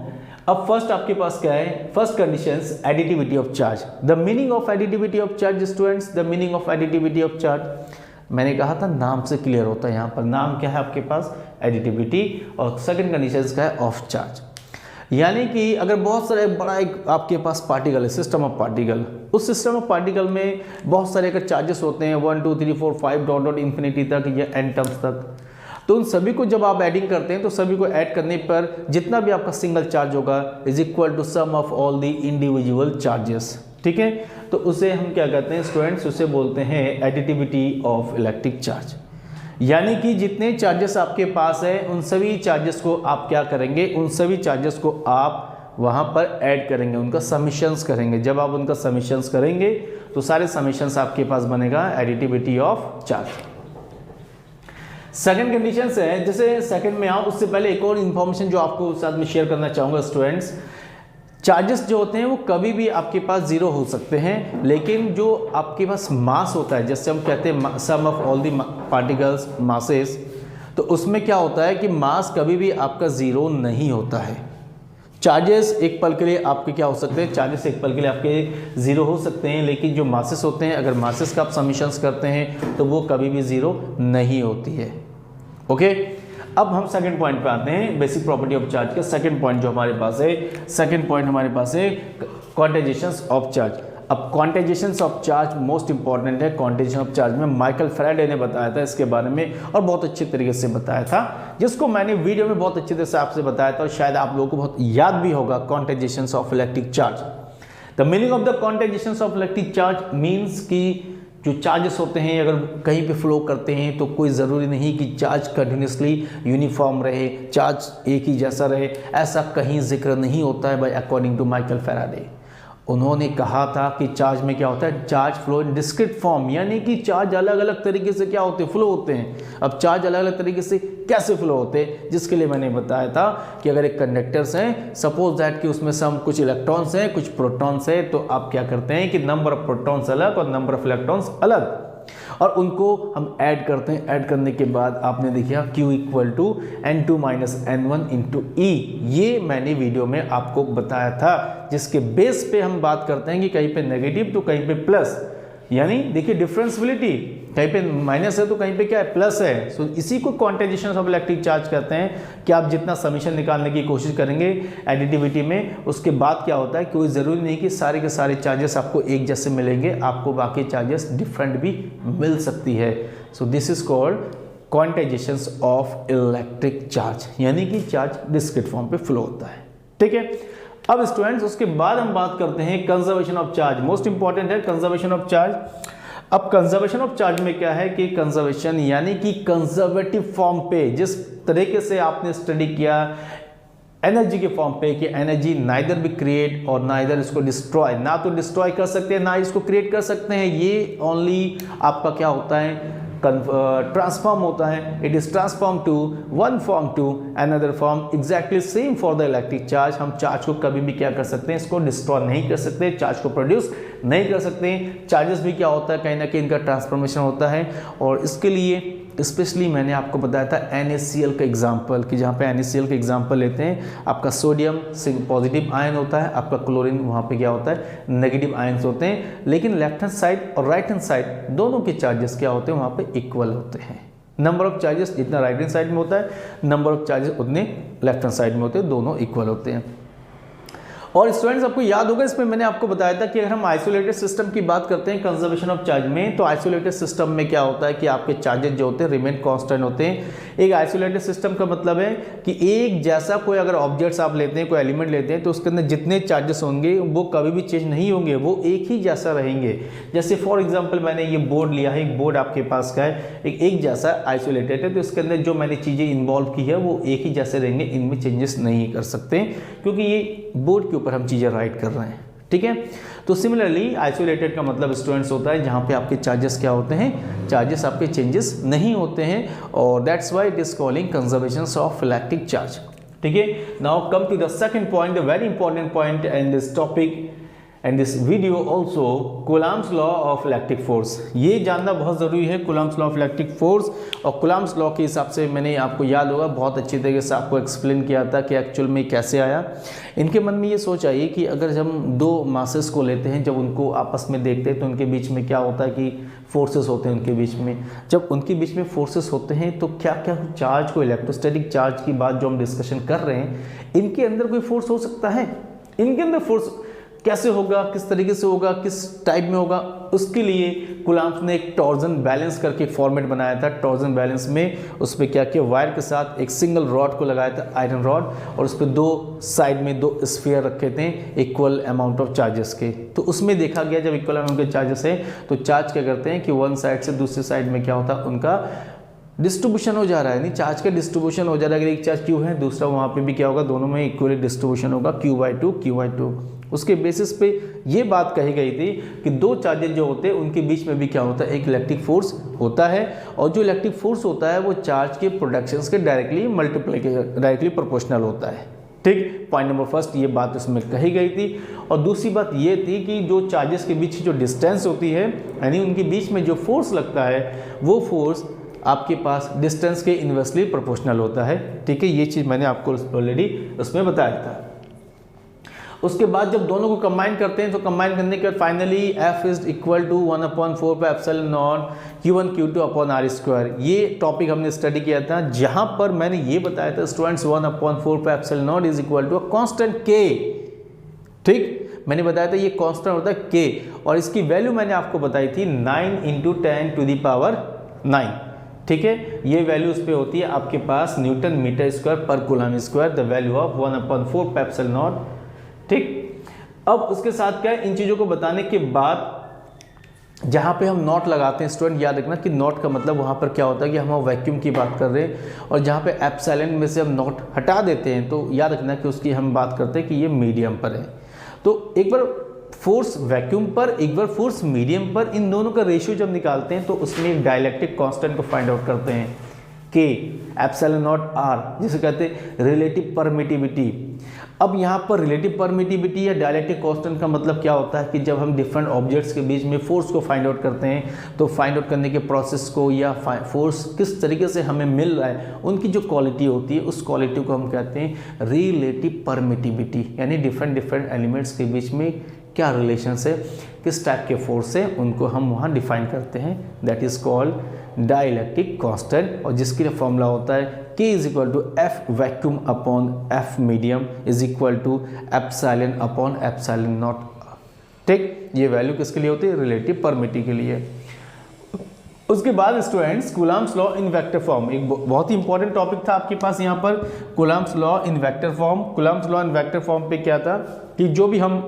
[SPEAKER 1] अब फर्स्ट आपके पास क्या है, first conditions additivity of charge. The meaning of additivity of charge students, the meaning of additivity of charge, मैंने कहा था नाम से क्लियर होता है। यहाँ पर नाम क्या है आपके पास, एडिटिविटी, और सेकंड कंडीशंस क्या है, ऑफ चार्ज। यानी कि अगर बहुत सारे बड़ा एक आपके पास पार्टिकल है, सिस्टम ऑफ पार्टिकल, उस सिस्टम ऑफ पार्टिकल में बहुत सारे अगर चार्जेस होते हैं 1 2 3 4 5 डॉट डॉट इन्फिनिटी तक या एन टर्म्स तक, तो उन सभी को जब आप एडिंग करते हैं तो सभी को ऐड करने पर जितना भी आपका सिंगल चार्ज होगा is equal to sum of all the individual charges, ठीक है। तो उसे हम क्या कहते हैं स्टूडेंट्स, उसे बोलते हैं एडिटिविटी ऑफ इलेक्ट्रिक चार्ज। यानी कि जितने चार्जेस आपके पास है उन सभी चार्जेस को आप क्या करेंगे, उन सभी चार्जेस को आप वहां पर ऐड करेंगे, उनका समिशंस करेंगे। जब आप उनका समिशंस करेंगे तो सारे समिशंस आपके पास बनेगा additivity of charge. Second condition है, जैसे सेकंड में आओ उससे पहले एक और इंफॉर्मेशन जो आपको साथ में शेयर करना चाहूंगा स्टूडेंट्स। चार्जेस जो होते हैं वो कभी भी आपके पास जीरो हो सकते हैं, लेकिन जो आपके पास मास होता है, जैसे हम कहते हैं sum of all the particles masses, तो उसमें क्या होता है कि मास कभी भी आपका जीरो नहीं होता है। चार्जेस एक पल के लिए आपके क्या हो सकते हैं, चार्जेस एक पल के लिए आपके जीरो हो सकते हैं, लेकिन जो मासेस होते हैं अगर मासेस का आप समीशंस करते हैं तो वो कभी भी जीरो नहीं होती है। ओके, अब हम सेकंड पॉइंट पे आते हैं, बेसिक प्रॉपर्टी ऑफ चार्ज का सेकंड पॉइंट जो हमारे पास है। सेकंड पॉइंट हमारे पास है क्वांटाइजेशंस ऑफ चार्ज। अब क्वांटाइजेशंस ऑफ चार्ज मोस्ट इंपॉर्टेंट है। क्वांटाइजेशन ऑफ चार्ज में माइकल फैराडे ने बताया था इसके बारे में और बहुत अच्छे तरीके से बताया था, जिसको मैंने वीडियो में बहुत अच्छे तरह से आपसे बताया था और शायद आप लोगों को बहुत याद भी होगा। Quantizations of electric charge, the meaning of the quantizations of electric charge means कि जो चार्जेस होते हैं अगर कहीं पे फ्लो करते हैं तो कोई ज़रूरी नहीं कि चार्ज कंटिन्यूसली यूनिफॉर्म रहे, चार्ज एक ही जैसा रहे, ऐसा कहीं जिक्र नहीं होता है by according to Michael Faraday. उन्होंने कहा था कि चार्ज में क्या होता है, charge flow in discrete form, यानी कि चार्ज अलग अलग तरीके से क्या होते हैं, फ्लो होते हैं। अब चार्ज अलग अलग तरीके से कैसे फ्लो होते हैं, जिसके लिए मैंने बताया था कि अगर एक कंडक्टर्स हैं, सपोज दैट कि उसमें सम कुछ इलेक्ट्रॉन्स हैं कुछ प्रोटॉन्स हैं, तो आप क्या करते हैं कि नंबर ऑफ प्रोटॉन्स अलग और नंबर ऑफ इलेक्ट्रॉन्स अलग, और उनको हम ऐड करते हैं। ऐड करने के बाद आपने देखा Q equal to N2 minus N1 into E, ये मैंने वीडियो में आपको बताया था, जिसके बेस पे हम बात करते हैं कि कहीं पे नेगेटिव तो कहीं पे प्लस, यानी देखिए डिफरेंशियबिलिटी, कहीं पे माइनस है तो कहीं पे क्या है, प्लस है। सो इसी को क्वांटाइजेशन ऑफ इलेक्ट्रिक चार्ज कहते हैं कि आप जितना समीशन निकालने की कोशिश करेंगे एडिटिविटी में, उसके बाद क्या होता है, कोई ज़रूरी नहीं कि सारे के सारे चार्जेस आपको एक जैसे मिलेंगे, आपको बाकी चार्जेस डिफरेंट भी मिल सकती है। So this is called quantizations of electric charge, यानी कि चार्ज डिस्क्रीट फॉर्म पे फ्लो होता है, ठीक है। अब स्टूडेंट्स उसके बाद हम बात करते हैं conservation of charge, most important है कंजर्वेशन ऑफ चार्ज। अब कंजर्वेशन ऑफ चार्ज में क्या है कि कंजर्वेशन यानी कि कंजर्वेटिव फॉर्म पे, जिस तरीके से आपने स्टडी किया एनर्जी के फॉर्म पे कि एनर्जी नाइदर भी क्रिएट और नाइदर इसको डिस्ट्रॉय, ना तो डिस्ट्रॉय कर सकते हैं ना इसको क्रिएट कर सकते हैं, ये ओनली आपका क्या होता है, ट्रांसफॉर्म होता है। It is transform to one form to another form, exactly same for the electric charge. हम चार्ज को कभी भी क्या कर सकते हैं, इसको डिस्ट्रॉय नहीं कर सकते, चार्ज को प्रोड्यूस नहीं कर सकते। चार्जेस भी क्या होता है, कहीं ना कहीं इनका ट्रांसफॉर्मेशन होता है, और इसके लिए स्पेशली मैंने आपको बताया था NaCl का एग्जाम्पल, कि जहाँ पे NaCl का एग्जाम्पल लेते हैं, आपका सोडियम पॉजिटिव आयन होता है, आपका क्लोरीन वहाँ पे क्या होता है, नेगेटिव आयन्स होते हैं, लेकिन लेफ्ट हैंड साइड और राइट हैंड साइड दोनों के चार्जेस क्या होते हैं, वहाँ पे इक्वल होते हैं। नंबर ऑफ चार्जेस जितना राइट हैंड साइड में होता है, नंबर ऑफ चार्जेस उतने लेफ्ट हैंड साइड में होते हैं, दोनों इक्वल होते हैं। और स्टूडेंट्स आपको याद होगा इसमें मैंने आपको बताया था कि अगर हम आइसोलेटेड सिस्टम की बात करते हैं कंजर्वेशन ऑफ चार्ज में, तो आइसोलेटेड सिस्टम में क्या होता है कि आपके चार्जेस जो होते हैं रिमेन कांस्टेंट होते हैं। एक आइसोलेटेड सिस्टम का मतलब है कि एक जैसा कोई अगर ऑब्जेक्ट्स आप लेते हैं, कोई एलिमेंट लेते हैं, तो उसके अंदर जितने चार्जेस होंगे वो कभी भी चेंज नहीं होंगे, वो एक ही जैसा रहेंगे। जैसे फॉर एग्जाम्पल मैंने ये बोर्ड लिया है, एक बोर्ड आपके पास का है, एक जैसा आइसोलेटेड है, तो इसके अंदर जो मैंने चीज़ें इन्वॉल्व की है वो एक ही जैसे रहेंगे, इनमें चेंजेस नहीं कर सकते क्योंकि ये बोर्ड के ऊपर हम चीज़ें राइट कर रहे हैं। ठीक है, तो सिमिलरली आइसोलेटेड का मतलब स्टूडेंट्स होता है जहाँ पे आपके चार्जेस क्या होते हैं, चार्जेस आपके चेंजेस नहीं होते हैं, और that's why it is calling conservation of electric charge. ठीक है, now come to the second point, the very important point in this topic and this video also, Coulomb's law of electric force. ये जानना बहुत ज़रूरी है, Coulomb's law of electric force. और कूलम्ब्स लॉ के हिसाब से मैंने आपको याद होगा बहुत अच्छी तरीके से आपको एक्सप्लेन किया था कि एक्चुअल में कैसे आया। इनके मन में ये सोच आई कि अगर हम दो मासेस को लेते हैं, जब उनको आपस में देखते हैं तो उनके बीच में क्या होता है कि फोर्सेस होते हैं उनके बीच में। जब उनके बीच में फोर्सेस होते हैं तो क्या क्या चार्ज को, इलेक्ट्रोस्टैटिक चार्ज की बात जो हम डिस्कशन कर रहे हैं, इनके अंदर कोई फोर्स हो सकता है? इनके अंदर फोर्स कैसे होगा, किस तरीके से होगा, किस टाइप में होगा, उसके लिए कूलम्ब्स ने एक टॉर्जन बैलेंस करके फॉर्मेट बनाया था। टॉर्जन बैलेंस में उस पर क्या किया, वायर के साथ एक सिंगल रॉड को लगाया था, आयरन रॉड, और उस पर दो साइड में दो स्फीयर रखे थे इक्वल अमाउंट ऑफ चार्जेस के। तो उसमें देखा गया जब इक्वल अमाउंट के चार्जेस है तो चार्ज क्या करते हैं कि वन साइड से दूसरी साइड में क्या होता है, उनका डिस्ट्रीब्यूशन हो जा रहा है, नहीं चार्ज का डिस्ट्रीब्यूशन हो जा रहा है। अगर एक चार्ज क्यू है, दूसरा वहाँ पे भी क्या होगा, दोनों में इक्वली डिस्ट्रीब्यूशन होगा, Q/2। उसके बेसिस पे ये बात कही गई थी कि दो चार्जेज जो होते हैं उनके बीच में भी क्या होता है, एक इलेक्ट्रिक फोर्स होता है, और जो इलेक्ट्रिक फोर्स होता है वो चार्ज के प्रोडक्शंस के डायरेक्टली प्रोपोर्शनल होता है। ठीक, पॉइंट नंबर फर्स्ट ये बात उसमें कही गई थी। और दूसरी बात ये थी कि जो चार्जेस के बीच जो डिस्टेंस होती है, यानी उनके बीच में जो फोर्स लगता है, वो फोर्स आपके पास डिस्टेंस के इन्वर्सली प्रोपोर्शनल होता है। ठीक है, ये चीज़ मैंने आपको ऑलरेडी उसमें बताया था। उसके बाद जब दोनों को कंबाइन करते हैं तो कंबाइन करने के बाद finally F is equal to 1/4 pi epsilon naught Q1 Q2 upon R²। ये टॉपिक हमने स्टडी किया था, जहां पर मैंने ये बताया था students 1/4 pi epsilon naught is equal to a constant K। ठीक, मैंने बताया था ये कांस्टेंट होता है K, और इसकी वैल्यू मैंने आपको बताई थी 9 × 10⁹ ठीक है, ये वैल्यू उस पे होती है आपके पास न्यूटन मीटर स्क्वायर पर coulomb square, the value of 1/4 pi epsilon not. ठीक, अब उसके साथ क्या है, इन चीज़ों को बताने के बाद जहाँ पे हम नॉट लगाते हैं, स्टूडेंट याद रखना कि नॉट का मतलब वहाँ पर क्या होता है कि हम वैक्यूम की बात कर रहे हैं, और जहाँ पे एप्सिलॉन में से हम नॉट हटा देते हैं तो याद रखना कि उसकी हम बात करते हैं कि ये मीडियम पर है। तो एक बार फोर्स वैक्यूम पर, एक बार फोर्स मीडियम पर, इन दोनों का रेशियो जब निकालते हैं तो उसमें डाइलेक्ट्रिक कांस्टेंट को फाइंड आउट करते हैं, K एप्सिलॉन नॉट R, जिसे कहते हैं रिलेटिव परमिटिविटी। अब यहाँ पर रिलेटिव परमिटिविटी या डायलेक्ट्रिक कांस्टेंट का मतलब क्या होता है कि जब हम डिफरेंट ऑब्जेक्ट्स के बीच में फोर्स को फाइंड आउट करते हैं तो फाइंड आउट करने के प्रोसेस को या फोर्स किस तरीके से हमें मिल रहा है, उनकी जो क्वालिटी होती है उस क्वालिटी को हम कहते हैं रिलेटिव परमिटिविटी। यानी डिफरेंट एलिमेंट्स के बीच में क्या रिलेशन है, किस टाइप के फोर्स है, उनको हम वहाँ डिफाइन करते हैं, that is called dielectric constant. और जिसके लिए फॉर्मूला होता है K is equal to F vacuum upon F medium is equal to epsilon upon epsilon not. ठीक, ये वैल्यू किसके लिए होती है, रिलेटिव परमिटिविटी के लिए। उसके बाद students Coulomb's law in vector form, एक बहुत ही इंपॉर्टेंट टॉपिक था आपके पास यहाँ पर, Coulomb's law in vector form. Coulomb's law in vector form पे क्या था कि जो भी हम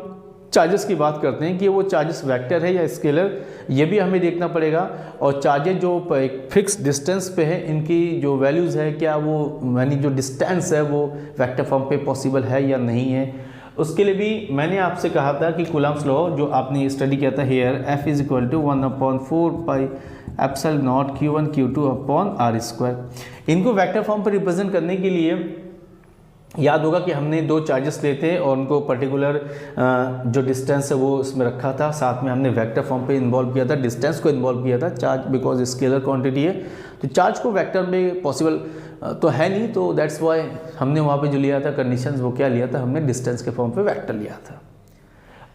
[SPEAKER 1] चार्जेस की बात करते हैं कि वो चार्जेस वेक्टर है या स्केलर, ये भी हमें देखना पड़ेगा। और चार्जेस जो एक फिक्स डिस्टेंस पे है, इनकी जो वैल्यूज़ है, क्या वो यानी जो डिस्टेंस है वो वेक्टर फॉर्म पे पॉसिबल है या नहीं है, उसके लिए भी मैंने आपसे कहा था कि कूलम्ब्स लॉ जो आपने स्टडी किया था here, F is equal to 1/4 pi epsilon naught Q1 Q2 upon R²। इनको वेक्टर फॉर्म पर रिप्रेजेंट करने के लिए याद होगा कि हमने दो चार्जेस लेते हैं और उनको पर्टिकुलर जो डिस्टेंस है वो उसमें रखा था, साथ में हमने वेक्टर फॉर्म पे इन्वॉल्व किया था, डिस्टेंस को इन्वॉल्व किया था। चार्ज बिकॉज स्केलर क्वांटिटी है तो चार्ज को वेक्टर में पॉसिबल तो है नहीं, तो दैट्स वाई हमने वहाँ पे जो लिया था कंडीशंस, वो क्या लिया था, हमने डिस्टेंस के फॉर्म पे वेक्टर लिया था।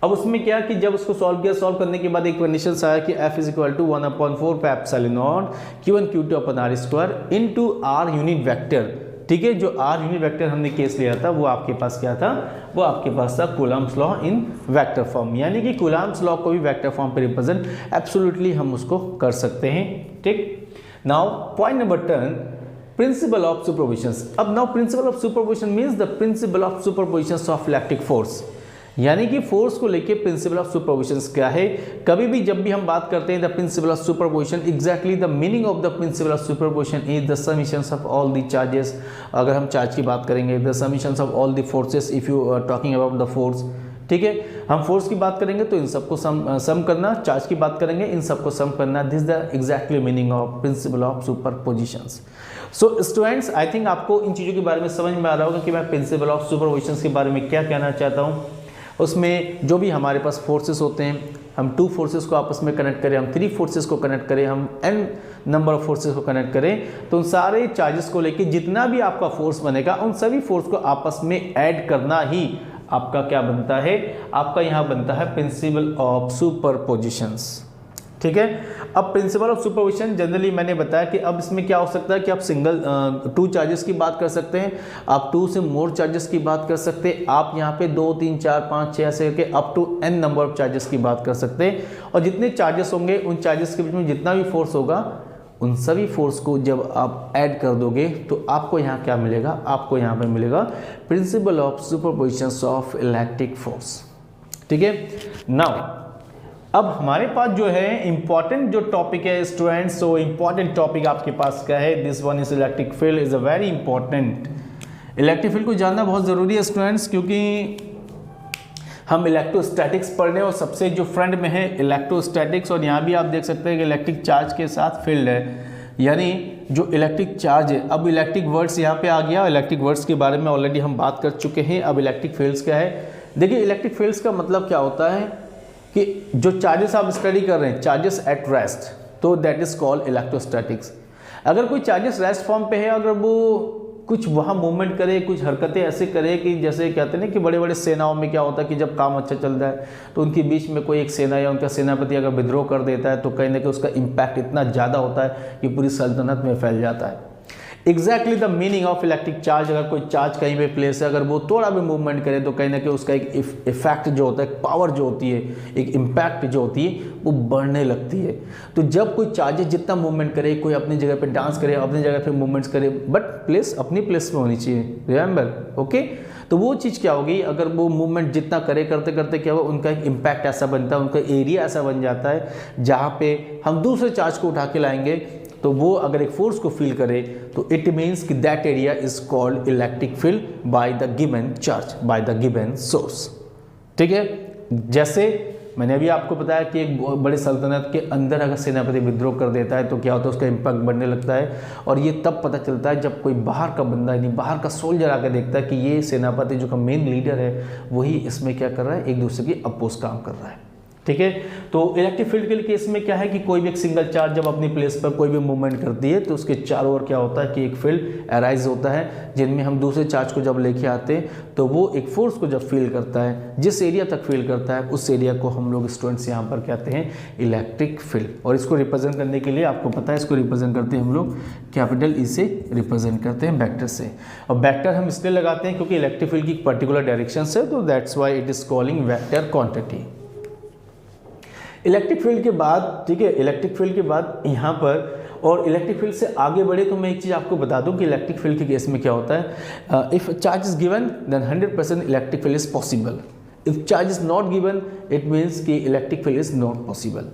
[SPEAKER 1] अब उसमें क्या कि जब उसको सॉल्व किया, सॉल्व करने के बाद एक कंडीशन आया कि F is equal to 1/4 pi epsilon naught Q1 Q2 upon R² into R unit vector. ठीक है। जो r यूनिट वेक्टर हमने केस लिया था वो आपके पास क्या था, वो आपके पास था Coulomb's law in vector form, यानी कि कूलम्ब्स लॉ को भी वेक्टर फॉर्म पे रिप्रेजेंट एब्सोल्युटली हम उसको कर सकते हैं, ठीक। Now point number 10, principle of superposition. अब now principle of superposition means the principle of superposition of electric force, यानी कि फोर्स को लेके प्रिंसिपल ऑफ सुपरपोजिशन क्या है। कभी भी जब भी हम बात करते हैं the principle of superposition, exactly the meaning of the principle of superposition is the summations of all the charges. अगर हम चार्ज की बात करेंगे, the summations of all the forces if you are talking about the force, ठीक है। हम फोर्स की बात करेंगे तो इन सबको सम करना, चार्ज की बात करेंगे इन सबको सम करना, this the exactly meaning of principle of superpositions. So students, I think आपको इन चीज़ों के बारे में समझ में आ रहा होगा कि मैं प्रिंसिपल ऑफ सुपरपोजिशंस के बारे में क्या कहना चाहता हूँ। उसमें जो भी हमारे पास फोर्सेस होते हैं, हम 2 फोर्सेस को आपस में कनेक्ट करें, हम 3 फोर्सेस को कनेक्ट करें, हम n नंबर ऑफ फोर्सेस को कनेक्ट करें, तो उन सारे चार्जेस को लेके जितना भी आपका फोर्स बनेगा उन सभी फोर्स को आपस में ऐड करना ही आपका क्या बनता है, आपका यहाँ बनता है प्रिंसिपल ऑफ सुपरपोजिशंस, ठीक है। अब प्रिंसिपल ऑफ सुपरपोजिशन जनरली मैंने बताया कि अब इसमें क्या हो सकता है कि आप सिंगल 2 चार्जेस की बात कर सकते हैं, आप 2 से मोर चार्जेस की बात कर सकते हैं, आप यहाँ पे 2 3 4 5 6 ऐसे करके up to n number of charges की बात कर सकते हैं। और जितने चार्जेस होंगे उन चार्जेस के बीच में जितना भी फोर्स होगा उन सभी फोर्स को जब आप ऐड कर दोगे तो आपको यहाँ क्या मिलेगा, आपको यहाँ पे मिलेगा principal of superposition of electric force, ठीक है। नाउ अब हमारे पास जो है इंपॉर्टेंट जो टॉपिक है स्टूडेंट्स, सो इंपॉर्टेंट टॉपिक आपके पास क्या है, this one is electric field is a very important. Electric field को जानना बहुत ज़रूरी है स्टूडेंट्स, क्योंकि हम इलेक्ट्रोस्टैटिक्स पढ़ रहे हैं और सबसे जो फ्रंट में है इलेक्ट्रोस्टैटिक्स, और यहाँ भी आप देख सकते हैं कि इलेक्ट्रिक चार्ज के साथ फील्ड है, यानी जो इलेक्ट्रिक चार्ज है। अब इलेक्ट्रिक वर्ड्स यहाँ पे आ गया, इलेक्ट्रिक वर्ड्स के बारे में ऑलरेडी हम बात कर चुके हैं। अब इलेक्ट्रिक फील्ड्स क्या है, देखिए इलेक्ट्रिक फील्ड्स का मतलब क्या होता है कि जो चार्जेस आप स्टडी कर रहे हैं, चार्जेस एट रेस्ट, तो दैट इज कॉल्ड इलेक्ट्रोस्टैटिक्स। अगर कोई चार्जेस रेस्ट फॉर्म पे है, अगर वो कुछ वहाँ मूवमेंट करे, कुछ हरकतें ऐसे करे कि जैसे कहते हैं ना कि बड़े बड़े सेनाओं में क्या होता है कि जब काम अच्छा चल रहा है तो उनके बीच में कोई एक सेना या उनका सेनापति अगर विद्रोह कर देता है तो कहीं ना कहीं उसका इम्पैक्ट इतना ज़्यादा होता है कि पूरी सल्तनत में फैल जाता है। Exactly the meaning of electric charge, अगर कोई चार्ज कहीं पे प्लेस है, अगर वो थोड़ा भी मूवमेंट करे तो कहीं ना कहीं उसका एक इफेक्ट जो होता है, पावर जो होती है, एक इम्पैक्ट जो होती है वो बढ़ने लगती है। तो जब कोई चार्जेस जितना मूवमेंट करे, कोई अपनी जगह पे डांस करे, अपनी जगह पे मूवमेंट्स करे, बट प्लेस अपनी प्लेस में होनी चाहिए, रिमेंबर, ओके। तो वो चीज़ क्या होगी, अगर वो मूवमेंट जितना करे, करते करते क्या होगा, उनका एक इम्पैक्ट ऐसा बनता है, उनका एरिया ऐसा बन जाता है जहाँ पे हम दूसरे चार्ज को उठा के लाएंगे तो वो अगर एक फोर्स को फील करे तो इट मीन्स कि that area is called electric field by the given charge, by the given source, ठीक है। जैसे मैंने अभी आपको बताया कि एक बड़े सल्तनत के अंदर अगर सेनापति विद्रोह कर देता है तो क्या होता है, उसका इम्पैक्ट बढ़ने लगता है। और ये तब पता चलता है जब कोई बाहर का बंदा, यानी बाहर का सोल्जर आकर देखता है कि ये सेनापति जो का मेन लीडर है वही इसमें क्या कर रहा है, एक दूसरे की अपोज काम कर रहा है, ठीक है। तो इलेक्ट्रिक फील्ड के केस में क्या है कि कोई भी एक सिंगल चार्ज जब अपनी प्लेस पर कोई भी मूवमेंट करती है तो उसके चारों ओर क्या होता है कि एक फील्ड अराइज होता है, जिनमें हम दूसरे चार्ज को जब लेके आते हैं तो वो एक फोर्स को जब फील करता है, जिस एरिया तक फील करता है उस एरिया को हम लोग स्टूडेंट्स यहाँ पर कहते हैं इलेक्ट्रिक फील्ड। और इसको रिप्रेजेंट करने के लिए आपको पता है, इसको रिप्रेजेंट करते हैं हम लोग कैपिटल ई से रिप्रेजेंट करते हैं, वेक्टर से। और वेक्टर हम इसलिए लगाते हैं क्योंकि इलेक्ट्रिक फील्ड की एक पर्टिकुलर डायरेक्शन है, तो that's why it is calling vector quantity. Electric field के बाद, ठीक है, इलेक्ट्रिक फील्ड के बाद यहाँ पर और इलेक्ट्रिक फील्ड से आगे बढ़े तो मैं एक चीज़ आपको बता दूं कि इलेक्ट्रिक फील्ड के केस में क्या होता है, if charge is given then 100% electric field is possible. If charge is not given it means कि electric field is not possible.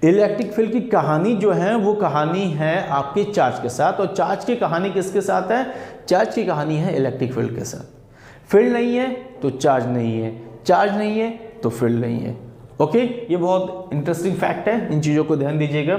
[SPEAKER 1] Electric field की कहानी जो है वो कहानी है आपके चार्ज के साथ, और चार्ज की कहानी किसके साथ है, चार्ज की कहानी है इलेक्ट्रिक फील्ड के साथ। फील्ड नहीं है तो चार्ज नहीं है, चार्ज नहीं है तो फील्ड नहीं है, ओके। ये बहुत इंटरेस्टिंग फैक्ट है, इन चीज़ों को ध्यान दीजिएगा।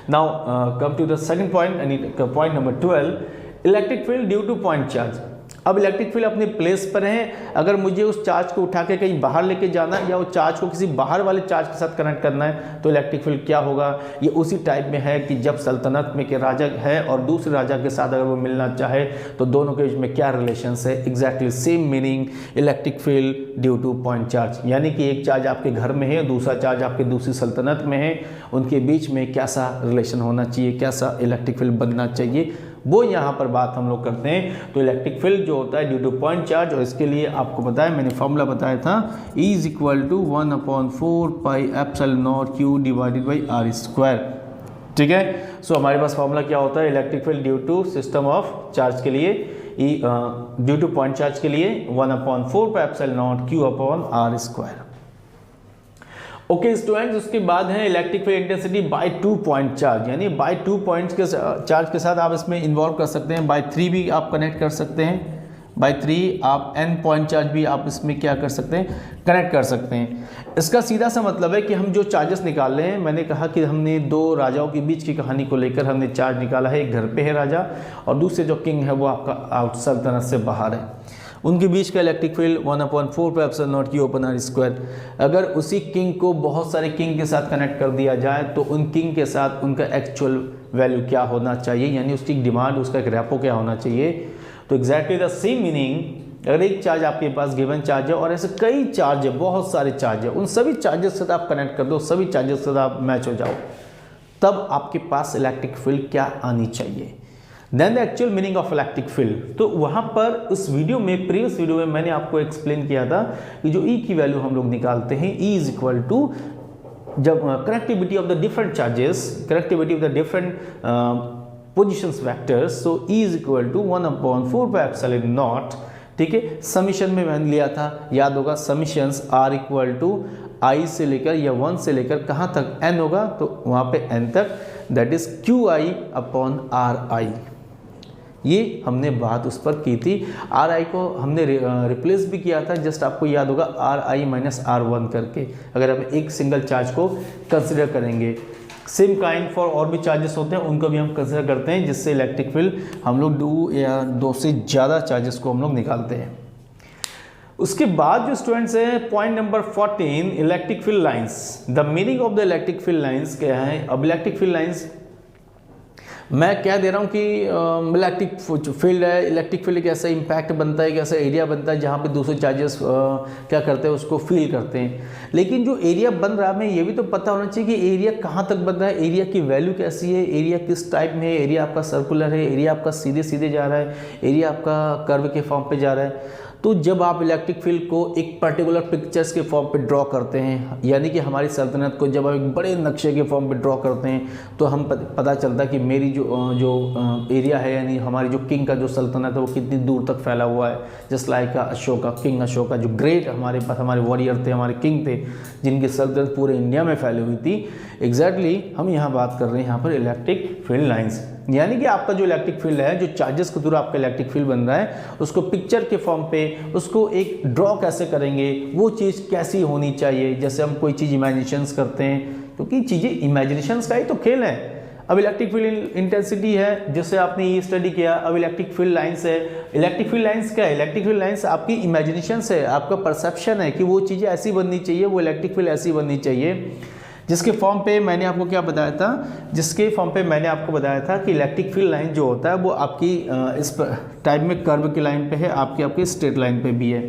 [SPEAKER 1] Now come to the second point, यानी point number 12, electric field due to point charge. अब इलेक्ट्रिक फील्ड अपने प्लेस पर है, अगर मुझे उस चार्ज को उठा के कहीं बाहर लेके जाना है या उस चार्ज को किसी बाहर वाले चार्ज के साथ कनेक्ट करना है तो इलेक्ट्रिक फील्ड क्या होगा, ये उसी टाइप में है कि जब सल्तनत में के राजा है और दूसरे राजा के साथ अगर वो मिलना चाहे तो दोनों के बीच में क्या रिलेशन है, exactly same meaning electric field due to point charge. यानी कि एक चार्ज आपके घर में है, दूसरा चार्ज आपके दूसरी सल्तनत में है, उनके बीच में कैसा रिलेशन होना चाहिए, कैसा इलेक्ट्रिक फील्ड बनना चाहिए, वो यहाँ पर बात हम लोग करते हैं। तो इलेक्ट्रिक फील्ड जो होता है ड्यू टू पॉइंट चार्ज, और इसके लिए आपको पता है मैंने फॉर्मूला बताया था, E = 1/4 pi epsilon not Q divided by R square. ठीक है, सो हमारे पास फॉर्मूला क्या होता है electric field due to system of charge के लिए, ड्यू टू पॉइंट चार्ज के लिए 1/4 pi epsilon not Q upon R square. Okay students, उसके बाद है electric field intensity by 2 point charge, यानी बाय 2 पॉइंट्स के चार्ज के साथ आप इसमें इन्वॉल्व कर सकते हैं, बाय 3 भी आप कनेक्ट कर सकते हैं, बाय 3 आप n पॉइंट चार्ज भी आप इसमें क्या कर सकते हैं, कनेक्ट कर सकते हैं। इसका सीधा सा मतलब है कि हम जो चार्जेस निकाल रहे हैं, मैंने कहा कि हमने 2 राजाओं के बीच की कहानी को लेकर हमने चार्ज निकाला है, एक घर पे है राजा और दूसरे जो किंग है वो आपका आउट सल्तनत से बाहर है, उनके बीच का electric field 1/4 pi epsilon not Q upon R square. अगर उसी किंग को बहुत सारे किंग के साथ कनेक्ट कर दिया जाए तो उन किंग के साथ उनका एक्चुअल वैल्यू क्या होना चाहिए, यानी उसकी डिमांड, उसका एक रेपो क्या होना चाहिए। तो एग्जैक्टली द सेम मीनिंग, अगर एक चार्ज आपके पास गिवन चार्ज है और ऐसे कई चार्ज है, बहुत सारे चार्ज है, उन सभी चार्जेस से आप कनेक्ट कर दो, सभी चार्जेस से आप मैच हो जाओ, तब आपके पास इलेक्ट्रिक फील्ड क्या आनी चाहिए। Then the actual meaning of electric field, तो वहाँ पर उस वीडियो में, प्रीवियस वीडियो में मैंने आपको एक्सप्लेन किया था कि जो E की वैल्यू हम लोग निकालते हैं, E = जब connectivity of the different charges, connectivity of the different positions vectors, so E = 1/4 pi epsilon not. ठीक है, समीशन में मैंने लिया था, याद होगा, समीशंस R = I से लेकर या 1 से लेकर कहाँ तक N होगा, तो वहाँ पे N तक, that is QI upon RI। ये हमने बात उस पर की थी, RI को हमने रिप्लेस भी किया था, जस्ट आपको याद होगा RI - R1 करके, अगर हम एक सिंगल चार्ज को कंसिडर करेंगे। सेम काइंड फॉर और भी चार्जेस होते हैं, उनको भी हम कंसिडर करते हैं, जिससे इलेक्ट्रिक फील्ड हम लोग 2 या 2 से ज़्यादा चार्जेस को हम लोग निकालते हैं। उसके बाद जो स्टूडेंट्स हैं, point number 14, electric field lines. The meaning of the electric field lines क्या है। अब इलेक्ट्रिक फील्ड लाइंस मैं कह दे रहा हूँ कि इलेक्ट्रिक फील्ड है, इलेक्ट्रिक फील्ड कैसा इम्पैक्ट बनता है, कैसा एरिया बनता है जहाँ पे दूसरे चार्जेस क्या करते हैं, उसको फील करते हैं। लेकिन जो एरिया बन रहा है, हमें ये भी तो पता होना चाहिए कि एरिया कहाँ तक बन रहा है, एरिया की वैल्यू कैसी है, एरिया किस टाइप में है, एरिया आपका सर्कुलर है, एरिया आपका सीधे सीधे जा रहा है, एरिया आपका कर्व के फॉर्म पे जा रहा है। तो जब आप इलेक्ट्रिक फील्ड को एक पर्टिकुलर पिक्चर्स के फॉर्म पे ड्रॉ करते हैं, यानी कि हमारी सल्तनत को जब आप एक बड़े नक्शे के फॉर्म पे ड्रॉ करते हैं, तो हम पता चलता है कि मेरी जो एरिया है, यानी हमारी जो किंग का जो सल्तनत है वो कितनी दूर तक फैला हुआ है। Just like Ashoka, king Ashoka, जो ग्रेट हमारे पास हमारे वॉरियर थे, हमारे किंग थे, जिनकी सल्तनत पूरे इंडिया में फैली हुई थी। एग्जैक्टली हम यहाँ बात कर रहे हैं यहाँ पर इलेक्ट्रिक फील्ड लाइन्स, यानी कि आपका जो इलेक्ट्रिक फील्ड है, जो चार्जेस के थ्रू आपका इलेक्ट्रिक फील्ड बन रहा है, उसको पिक्चर के फॉर्म पे उसको एक ड्रॉ कैसे करेंगे, वो चीज़ कैसी होनी चाहिए। जैसे हम कोई चीज़ इमेजिनेशंस करते हैं, क्योंकि चीज़ें इमेजिनेशंस का ही तो खेल है। अब इलेक्ट्रिक फील्ड इंटेंसिटी है, जिससे आपने ये स्टडी किया। अब इलेक्ट्रिक फील्ड लाइंस है। इलेक्ट्रिक फील्ड लाइंस क्या है? इलेक्ट्रिक फील्ड लाइंस आपकी इमेजिनेशंस है, आपका परसेप्शन है कि वो चीज़ें ऐसी बननी चाहिए, वो इलेक्ट्रिक फील्ड ऐसी बननी चाहिए। जिसके फॉर्म पे मैंने आपको क्या बताया था, जिसके फॉर्म पे मैंने आपको बताया था कि इलेक्ट्रिक फील्ड लाइन जो होता है वो आपकी इस टाइप में कर्व की लाइन पे है, आपकी स्ट्रेट लाइन पे भी है।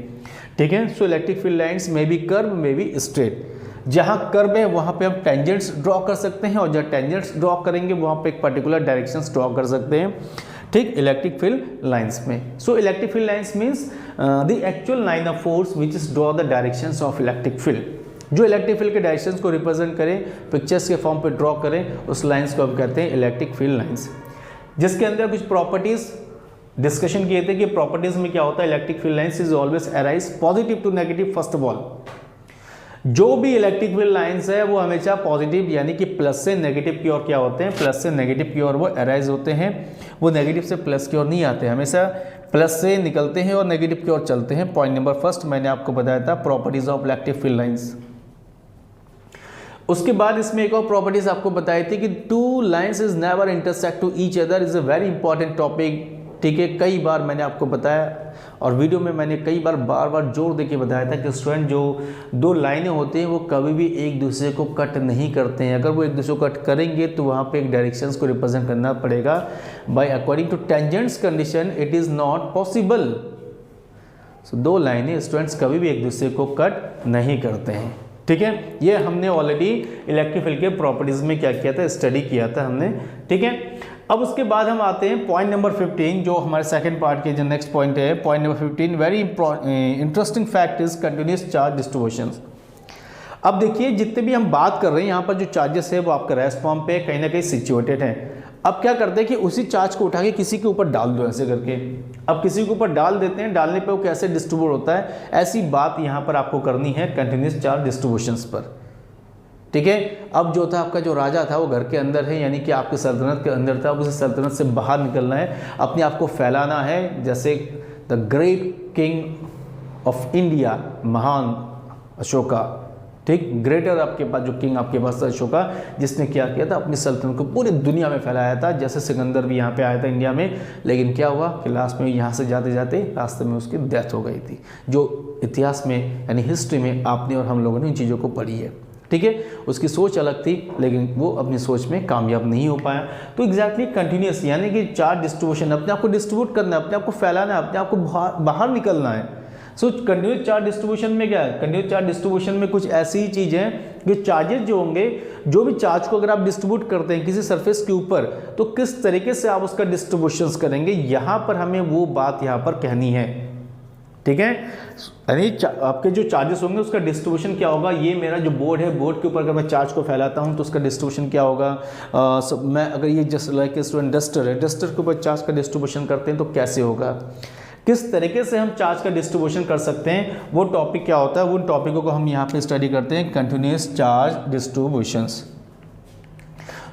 [SPEAKER 1] ठीक है, सो इलेक्ट्रिक फील्ड लाइंस में भी कर्व में भी स्ट्रेट। जहाँ कर्व है वहाँ पे हम टेंजेंट्स ड्रॉ कर सकते हैं, और जहाँ टेंजेंट्स ड्रॉ करेंगे वहाँ पे एक पर्टिकुलर डायरेक्शंस ड्रॉ कर सकते हैं। ठीक, इलेक्ट्रिक फील्ड लाइंस में। So electric field lines means the actual line of force which is draw the directions of electric field. जो इलेक्ट्रिक फील्ड के डायरेक्शंस को रिप्रेजेंट करें, पिक्चर्स के फॉर्म पे ड्रॉ करें, उस लाइंस को हम कहते हैं इलेक्ट्रिक फील्ड लाइंस। जिसके अंदर कुछ प्रॉपर्टीज डिस्कशन किए थे कि प्रॉपर्टीज में क्या होता है, electric field lines is always arise positive to negative. First of all, जो भी इलेक्ट्रिक फील्ड लाइंस है वो हमेशा पॉजिटिव यानी कि प्लस से नेगेटिव की ओर क्या होते हैं, प्लस से नेगेटिव की ओर वो अराइज होते हैं। वो नेगेटिव से प्लस की ओर नहीं आते, हमेशा प्लस से निकलते हैं और नेगेटिव की ओर चलते हैं। पॉइंट नंबर फर्स्ट मैंने आपको बताया था, properties of electric field lines. उसके बाद इसमें एक और प्रॉपर्टीज आपको बताई थी कि two lines is never intersect to each other is a very important topic. ठीक है, कई बार मैंने आपको बताया और वीडियो में मैंने कई बार बार जोर देके बताया था कि स्टूडेंट जो दो लाइनें होती हैं वो कभी भी एक दूसरे को कट नहीं करते हैं। अगर वो एक दूसरे को कट करेंगे तो वहाँ पे एक डायरेक्शंस को रिप्रेजेंट करना पड़ेगा। By according to tangents condition it is not possible. So दो लाइनें स्टूडेंट्स कभी भी एक दूसरे को कट नहीं करते हैं। ठीक है, ये हमने ऑलरेडी इलेक्ट्रिक फील्ड के प्रॉपर्टीज में क्या किया था, स्टडी किया था हमने। ठीक है, अब उसके बाद हम आते हैं पॉइंट नंबर 15, जो हमारे सेकंड पार्ट के जो नेक्स्ट पॉइंट है, point number 15, very interesting fact is continuous charge distribution. अब देखिए जितने भी हम बात कर रहे हैं यहाँ पर जो चार्जेस है वो आपका रेस्ट फॉर्म पे कहीं ना कहीं सिचुएटेड है। अब क्या करते हैं कि उसी चार्ज को उठा के किसी के ऊपर डाल दो ऐसे करके। अब किसी के ऊपर डाल देते हैं, डालने पे वो कैसे डिस्ट्रीब्यूट होता है, ऐसी बात यहाँ पर आपको करनी है कंटिन्यूस चार्ज डिस्ट्रीब्यूशंस पर। ठीक है, अब जो था आपका जो राजा था वो घर के अंदर है, यानी कि आपकी सल्तनत के अंदर था, उस सल्तनत से बाहर निकलना है, अपने आप को फैलाना है, जैसे the great king of India, महान अशोका। ठीक, ग्रेटर आपके पास जो किंग आपके पास था अशोका, जिसने क्या किया था, अपनी सल्तनत को पूरी दुनिया में फैलाया था। जैसे सिकंदर भी यहाँ पे आया था इंडिया में, लेकिन क्या हुआ कि लास्ट में यहाँ से जाते जाते रास्ते में उसकी डेथ हो गई थी, जो इतिहास में यानी हिस्ट्री में आपने और हम लोगों ने इन चीज़ों को पढ़ी है। ठीक है, उसकी सोच अलग थी, लेकिन वो अपनी सोच में कामयाब नहीं हो पाया। तो एग्जैक्टली कंटिन्यूस यानी कि चार्ज डिस्ट्रीब्यूशन, अपने आप को डिस्ट्रीब्यूट करना है, अपने आप को फैलाना है, अपने आप को बाहर निकलना है। सो कंटिन्यूस चार्ज डिस्ट्रीब्यूशन में क्या है, कंटिन्यूस चार्ज डिस्ट्रीब्यूशन में कुछ ऐसी ही चीज़ है कि चार्जेस जो होंगे, जो भी चार्ज को अगर आप डिस्ट्रीब्यूट करते हैं किसी सरफेस के ऊपर, तो किस तरीके से आप उसका डिस्ट्रीब्यूशंस करेंगे, यहाँ पर हमें वो बात यहाँ पर कहनी है। ठीक है, यानी आपके जो चार्जेस होंगे उसका डिस्ट्रीब्यूशन क्या होगा। ये मेरा जो बोर्ड है, बोर्ड के ऊपर अगर मैं चार्ज को फैलाता हूँ तो उसका डिस्ट्रीब्यूशन क्या होगा। मैं अगर ये जस्ट लाइक स्टूडेंट डस्टर है, डस्टर के ऊपर चार्ज का डिस्ट्रीब्यूशन करते हैं तो कैसे होगा, किस तरीके से हम चार्ज का डिस्ट्रीब्यूशन कर सकते हैं, वो टॉपिक क्या होता है, उन टॉपिकों को हम यहाँ पे स्टडी करते हैं, कंटिन्यूस चार्ज डिस्ट्रीब्यूशंस।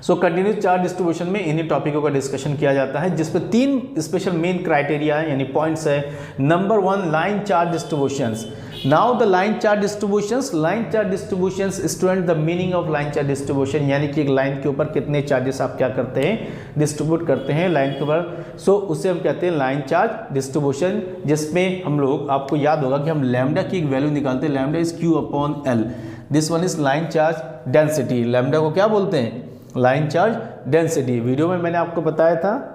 [SPEAKER 1] सो कंटिन्यूस चार्ज डिस्ट्रीब्यूशन में इन्हीं टॉपिकों का डिस्कशन किया जाता है, जिसपे 3 स्पेशल मेन क्राइटेरिया है यानी पॉइंट्स है। Number 1, line charge distributions. Now the line charge distributions, line charge distributions student, the meaning of line charge distribution, यानी कि एक लाइन के ऊपर कितने चार्जेस आप क्या करते हैं, डिस्ट्रीब्यूट करते हैं लाइन के ऊपर। सो उसे हम कहते हैं लाइन चार्ज डिस्ट्रीब्यूशन, जिसमें हम लोग, आपको याद होगा कि हम लैम्डा की एक वैल्यू निकालते हैं, lambda is Q upon L. This one is line charge density. Lambda को क्या बोलते हैं, लाइन चार्ज डेंसिटी, वीडियो में मैंने आपको बताया था।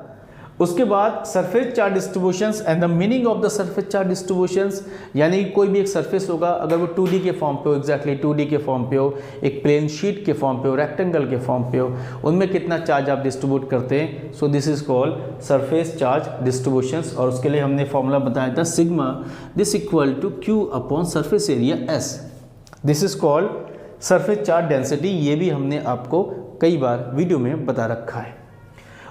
[SPEAKER 1] उसके बाद surface charge distributions and the meaning of the surface charge distributions, यानी कोई भी एक सरफेस होगा, अगर वो 2D के फॉर्म पे हो, एग्जैक्टली 2D के फॉर्म पे हो, एक प्लेन शीट के फॉर्म पे हो, रेक्टेंगल के फॉर्म पे हो, उनमें कितना चार्ज आप डिस्ट्रीब्यूट करते हैं। So this is called surface charge distributions, और उसके लिए हमने फॉर्मूला बताया था sigma this equal to Q upon surface area S. This is called surface charge density, ये भी हमने आपको कई बार वीडियो में बता रखा है।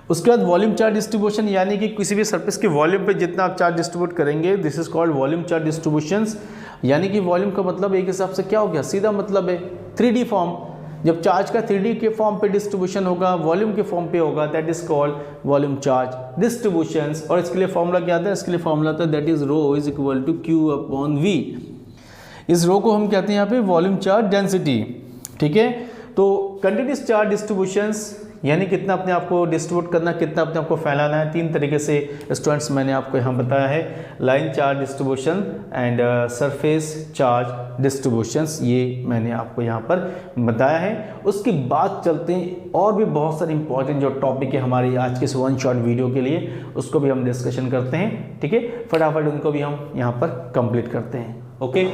[SPEAKER 1] उसके बाद वॉल्यूम चार्ज डिस्ट्रीब्यूशन, यानी कि किसी भी सरफेस के वॉल्यूम पे जितना आप चार्ज डिस्ट्रीब्यूट करेंगे, this is called volume charge distributions. यानी कि वॉल्यूम का मतलब एक हिसाब से क्या हो गया, सीधा मतलब है 3D फॉर्म। जब चार्ज का 3D के फॉर्म पे डिस्ट्रीब्यूशन होगा, वॉल्यूम के फॉर्म पे होगा, that is called volume charge distributions. और इसके लिए फॉर्मूला क्या आता है, इसके लिए फॉर्मूला आता है that is rho is equal to Q upon V. इस रो को हम कहते हैं यहाँ पे वॉल्यूम चार्ज डेंसिटी। ठीक है, तो कंटिन्यूस चार्ज डिस्ट्रीब्यूशंस यानी कितना अपने आप को डिस्ट्रीब्यूट करना, कितना अपने आप को फैलाना है। 3 तरीके से स्टूडेंट्स मैंने आपको यहाँ बताया है, line charge distribution and surface charge distributions, ये मैंने आपको यहाँ पर बताया है। उसके बाद चलते हैं और भी बहुत सारे इंपॉर्टेंट जो टॉपिक है हमारी आज के इस 1 शॉट वीडियो के लिए, उसको भी हम डिस्कशन करते हैं। ठीक है, फटाफट उनको भी हम यहाँ पर कंप्लीट करते हैं। ओके,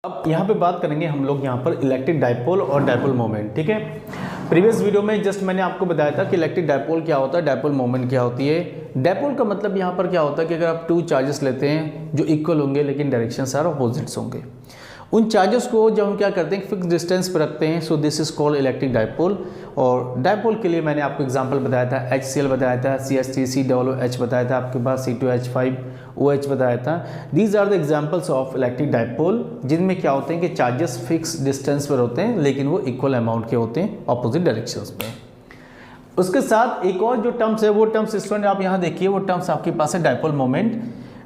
[SPEAKER 1] अब यहाँ पे बात करेंगे हम लोग यहाँ पर इलेक्ट्रिक डाइपोल और डाइपोल मोमेंट। ठीक है, प्रीवियस वीडियो में जस्ट मैंने आपको बताया था कि इलेक्ट्रिक डाइपोल क्या होता है, डाइपोल मोमेंट क्या होती है। डाइपोल का मतलब यहाँ पर क्या होता है कि अगर आप 2 चार्जेस लेते हैं जो इक्वल होंगे लेकिन डायरेक्शंस आर अपोजिट्स होंगे, उन चार्जेस को जब हम क्या करते हैं फिक्स डिस्टेंस पर रखते हैं, so this is called electric dipole. और डाइपोल के लिए मैंने आपको एग्जांपल बताया था, HCl बताया था, CH3 COOH बताया था, आपके पास C2H5OH बताया था। These are the examples of electric dipole, जिनमें क्या होते हैं कि चार्जेस फिक्स डिस्टेंस पर होते हैं लेकिन वो इक्वल अमाउंट के होते हैं ऑपोजिट डायरेक्शंस में। उसके साथ एक और जो टर्म्स है, वो टर्म्स स्टूडेंट आप यहाँ देखिए, वो टर्म्स आपके पास है डाइपोल मोमेंट।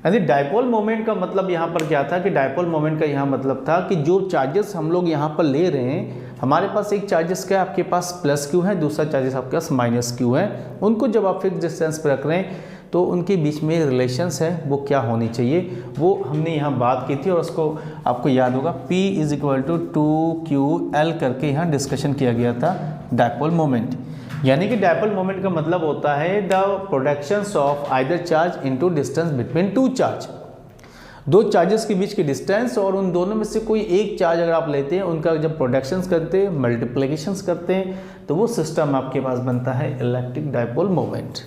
[SPEAKER 1] यानी डाइपोल मोमेंट का मतलब यहाँ पर क्या था कि डाइपोल मोमेंट का यहाँ मतलब था कि जो चार्जेस हम लोग यहाँ पर ले रहे हैं, हमारे पास एक चार्जेस क्या है आपके पास प्लस क्यू है, दूसरा चार्जेस आपके पास माइनस क्यू है, उनको जब आप फिक्स डिस्टेंस पर रख रहे हैं तो उनके बीच में रिलेशंस है वो क्या होनी चाहिए, वो हमने यहाँ बात की थी। और उसको आपको याद होगा P is equal to 2QL करके यहाँ डिस्कशन किया गया था डाइपोल मोमेंट। यानी कि डाइपोल मोमेंट का मतलब होता है the productions of either charge into distance between 2 charge. दो चार्जेस के बीच की डिस्टेंस और उन दोनों में से कोई एक चार्ज अगर आप लेते हैं, उनका जब प्रोडक्शंस करते हैं, मल्टीप्लिकेशंस करते हैं, तो वो सिस्टम आपके पास बनता है इलेक्ट्रिक डायपोल मोमेंट।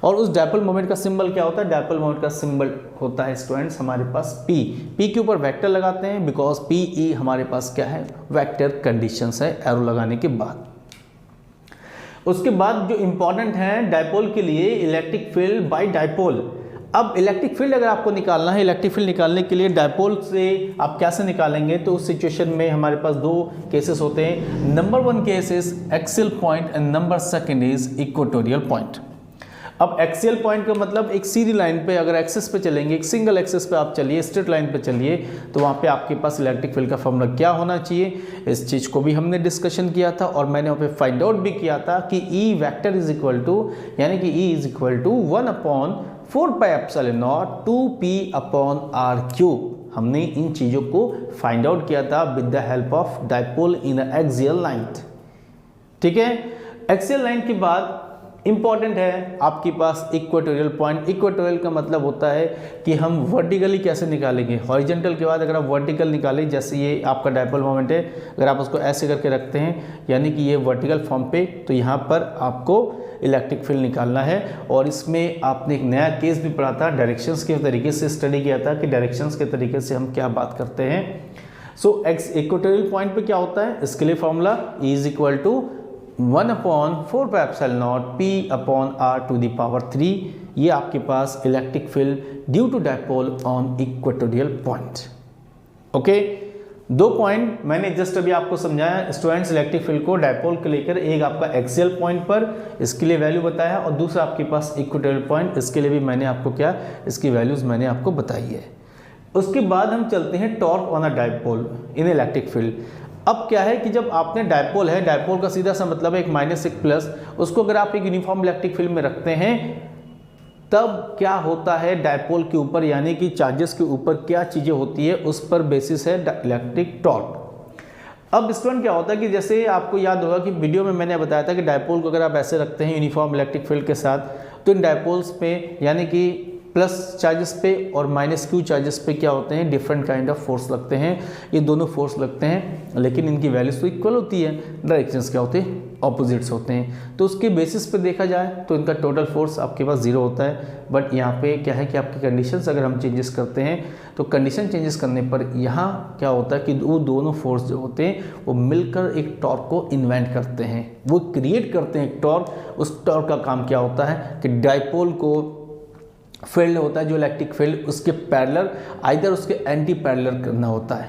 [SPEAKER 1] और उस डायपोल मोमेंट का सिंबल क्या होता है? डायपोल मोमेंट का सिंबल होता है स्टूडेंट्स हमारे पास P। P के ऊपर वेक्टर लगाते हैं बिकॉज PE हमारे पास क्या है? वेक्टर कंडीशंस है एरो लगाने के बाद। उसके बाद जो इंपॉर्टेंट है डायपोल के लिए, इलेक्ट्रिक फील्ड बाय डायपोल। अब इलेक्ट्रिक फील्ड अगर आपको निकालना है, इलेक्ट्रिक फील्ड निकालने के लिए डायपोल से आप कैसे निकालेंगे? तो उस सिचुएशन में हमारे पास दो केसेस होते हैं। Number 1 case is axial point and number 2 is equatorial point. अब एक्सियल पॉइंट का मतलब एक सीधी लाइन पे अगर एक्सिस पे चलेंगे, एक सिंगल एक्सिस पे आप चलिए, स्ट्रेट लाइन पे चलिए, तो वहाँ पे आपके पास इलेक्ट्रिक फील्ड का फॉर्मूला क्या होना चाहिए? इस चीज़ को भी हमने डिस्कशन किया था और मैंने वहाँ पे फाइंड आउट भी किया था कि E vector is equal to, यानी कि E is equal to 1/4 pi epsilon naught 2p/r³। हमने इन चीज़ों को फाइंड आउट किया था with the help of dipole in axial line. ठीक है, एक्सियल लाइन के बाद इंपॉर्टेंट है आपके पास इक्वेटोरियल पॉइंट। इक्वेटोरियल का मतलब होता है कि हम वर्टिकली कैसे निकालेंगे। हॉरिजॉन्टल के बाद अगर आप वर्टिकल निकालें, जैसे ये आपका डायपोल मोमेंट है, अगर आप उसको ऐसे करके रखते हैं यानी कि ये वर्टिकल फॉर्म पे, तो यहाँ पर आपको इलेक्ट्रिक फील्ड निकालना है। और इसमें आपने एक नया केस भी पढ़ा था, डायरेक्शंस के तरीके से स्टडी किया था कि डायरेक्शंस के तरीके से हम क्या बात करते हैं। सो इक्वेटोरियल पॉइंट पे क्या होता है, इसके लिए formula E is equal to 1/4 pi epsilon naught p/r⁻3। ये आपके पास electric field due to dipole on equatorial point. Okay, दो पॉइंट मैंने जस्ट अभी आपको समझाया स्टूडेंट्स इलेक्ट्रिक फील्ड को डायपोल को लेकर। एक आपका एक्सियल पॉइंट पर, इसके लिए वैल्यू बताया, और दूसरा आपके पास इक्वेटोरियल पॉइंट, इसके लिए भी मैंने आपको क्या, इसकी वैल्यूज मैंने आपको बताई है। उसके बाद हम चलते हैं torque on a dipole in electric field. अब क्या है कि जब आपने डायपोल है, डायपोल का सीधा सा मतलब है एक माइनस एक प्लस, उसको अगर आप एक यूनिफॉर्म इलेक्ट्रिक फील्ड में रखते हैं तब क्या होता है डायपोल के ऊपर, यानी कि चार्जेस के ऊपर क्या चीज़ें होती है, उस पर बेसिस है इलेक्ट्रिक टॉर्क। अब स्टूडेंट क्या होता है कि जैसे आपको याद होगा कि वीडियो में मैंने बताया था कि डायपोल को अगर आप ऐसे रखते हैं यूनिफॉर्म इलेक्ट्रिक फील्ड के साथ, तो इन डायपोल्स पे यानी कि प्लस चार्जेस पे और माइनस क्यू चार्जेस पे क्या होते हैं, डिफरेंट काइंड ऑफ फोर्स लगते हैं। ये दोनों फोर्स लगते हैं लेकिन इनकी वैल्यूज तो इक्वल होती है, डायरेक्शंस क्या होते हैं, ऑपोजिट्स होते हैं। तो उसके बेसिस पे देखा जाए तो इनका टोटल फोर्स आपके पास 0 होता है। बट यहाँ पे क्या है कि आपकी कंडीशंस अगर हम चेंजेस करते हैं तो कंडीशन चेंजेस करने पर यहाँ क्या होता है कि वो दोनों फोर्स जो होते हैं वो मिलकर एक टॉर्क को इन्वेंट करते हैं, वो क्रिएट करते हैं एक टॉर्क। उस टॉर्क का काम क्या होता है कि डायपोल को फील्ड होता है जो इलेक्ट्रिक फील्ड, उसके पैरेलल आइदर उसके एंटी पैरेलल करना होता है।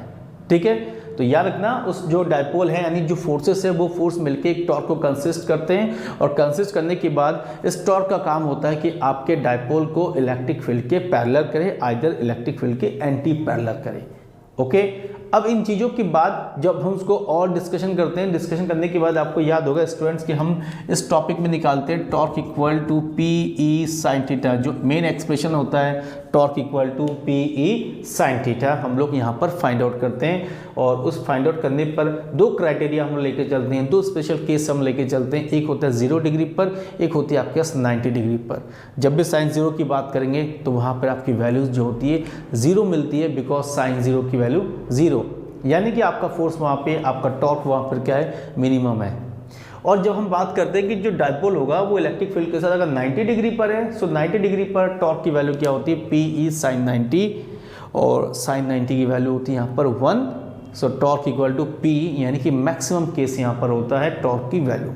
[SPEAKER 1] ठीक है, तो याद रखना उस जो डायपोल है यानी जो फोर्सेस है वो फोर्स मिलके एक टॉर्क को कंसिस्ट करते हैं, और कंसिस्ट करने के बाद इस टॉर्क का काम होता है कि आपके डायपोल को इलेक्ट्रिक फील्ड के पैरेलल करे, आइदर इलेक्ट्रिक फील्ड के एंटी पैरेलल करे। ओके, अब इन चीज़ों के बाद जब हम उसको और डिस्कशन करते हैं, डिस्कशन करने के बाद आपको याद होगा स्टूडेंट्स कि हम इस टॉपिक में निकालते हैं torque equal to PE sin theta. जो मेन एक्सप्रेशन होता है torque equal to PE sin theta हम लोग यहाँ पर फाइंड आउट करते हैं। और उस फाइंड आउट करने पर दो क्राइटेरिया हम लेके चलते हैं, दो स्पेशल केस हम लेके चलते हैं। एक होता है 0 डिग्री पर, एक होती है आपके पास 90 डिग्री पर। जब भी sin 0 की बात करेंगे तो वहाँ पर आपकी वैल्यूज जो होती है 0 मिलती है, बिकॉज sin 0 की वैल्यू 0, यानी कि आपका फोर्स वहाँ पे, आपका टॉर्क वहाँ पर क्या है, मिनिमम है। और जब हम बात करते हैं कि जो डायपोल होगा वो इलेक्ट्रिक फील्ड के साथ अगर 90 डिग्री पर है, सो 90 डिग्री पर टॉर्क की वैल्यू क्या होती है, PE sin 90, और sin 90 की वैल्यू होती है यहाँ पर 1। So torque equal to P, यानी कि मैक्सिमम केस यहाँ पर होता है टॉर्क की वैल्यू।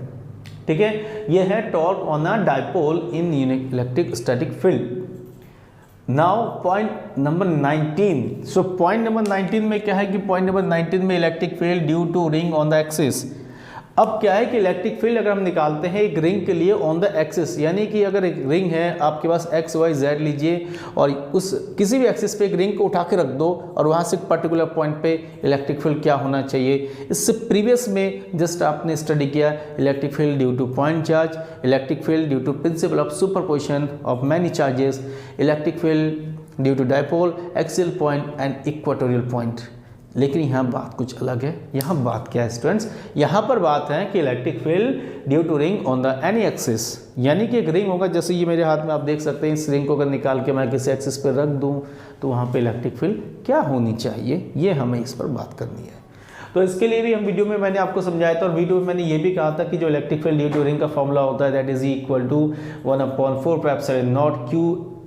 [SPEAKER 1] ठीक है, ये है torque on a dipole in electric static field. Now point number 19। So point number 19 में क्या है कि पॉइंट नंबर 19 में electric field due to ring on the axis. अब क्या है कि इलेक्ट्रिक फील्ड अगर हम निकालते हैं एक रिंग के लिए ऑन द एक्सिस, यानी कि अगर एक रिंग है आपके पास x y z लीजिए और उस किसी भी एक्सिस पे एक रिंग को उठा के रख दो और वहाँ से एक पर्टिकुलर पॉइंट पे इलेक्ट्रिक फील्ड क्या होना चाहिए। इससे प्रीवियस में जस्ट आपने स्टडी किया electric field due to point charge, electric field due to principle of superposition of many charges, electric field due to dipole, axial point and equatorial point. लेकिन यहाँ बात कुछ अलग है। यहाँ बात क्या है स्टूडेंट्स, यहाँ पर बात है कि electric field due to ring on the any axis, यानी कि एक रिंग होगा, जैसे ये मेरे हाथ में आप देख सकते हैं, इस रिंग को अगर निकाल के मैं किसी एक्सिस पर रख दूँ तो वहाँ पे इलेक्ट्रिक फील्ड क्या होनी चाहिए, ये हमें इस पर बात करनी है। तो इसके लिए भी हम वीडियो में मैंने आपको समझाया था, और वीडियो में मैंने ये भी कहा था कि जो electric field due to ring का फॉर्मूला होता है that is equal to 1/4πε0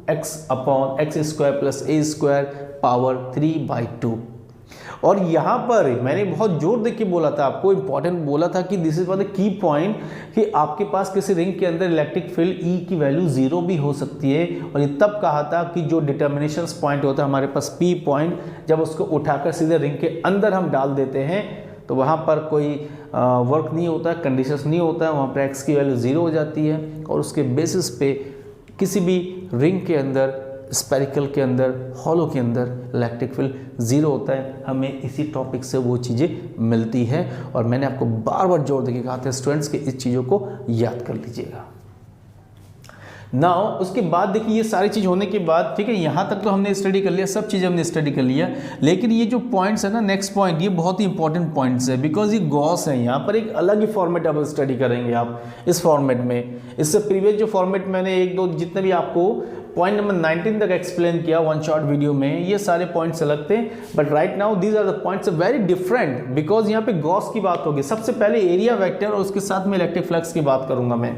[SPEAKER 1] Qx/x² + a² / 3/2। और यहाँ पर मैंने बहुत जोर देके बोला था, आपको इंपॉर्टेंट बोला था कि this is one the key point, कि आपके पास किसी रिंग के अंदर इलेक्ट्रिक फील्ड E की वैल्यू 0 भी हो सकती है। और ये तब कहा था कि जो डिटर्मिनेशन पॉइंट होता है हमारे पास P पॉइंट, जब उसको उठाकर सीधे रिंग के अंदर हम डाल देते हैं तो वहाँ पर कोई वर्क नहीं होता है, कंडीशंस नहीं होता है, वहाँ पर x की वैल्यू 0 हो जाती है। और उसके बेसिस पे किसी भी रिंग के अंदर, स्पेरिकल के अंदर, हॉलो के अंदर इलेक्ट्रिक फील्ड 0 होता है। हमें इसी टॉपिक से वो चीज़ें मिलती है, और मैंने आपको बार बार जोर देके कहा था स्टूडेंट्स कि इस चीज़ों को याद कर लीजिएगा। नाउ उसके बाद देखिए ये सारी चीज़ होने के बाद, ठीक है, यहाँ तक तो हमने स्टडी कर लिया, सब चीज़ हमने स्टडी कर लिया, लेकिन ये जो पॉइंट्स है ना, नेक्स्ट पॉइंट, ये बहुत ही इंपॉर्टेंट पॉइंट्स है, बिकॉज ये गॉस है। यहाँ पर एक अलग ही फॉर्मेट अब स्टडी करेंगे आप इस फॉर्मेट में। इससे प्रीवियस जो फॉर्मेट मैंने एक दो जितने भी आपको पॉइंट नंबर 19 तक एक्सप्लेन किया वन शॉट वीडियो में, ये सारे पॉइंट्स अलग थे, but right now these are the points very different, because यहाँ पे गॉस की बात होगी। सबसे पहले एरिया वेक्टर और उसके साथ में इलेक्ट्रिक फ्लक्स की बात करूंगा मैं।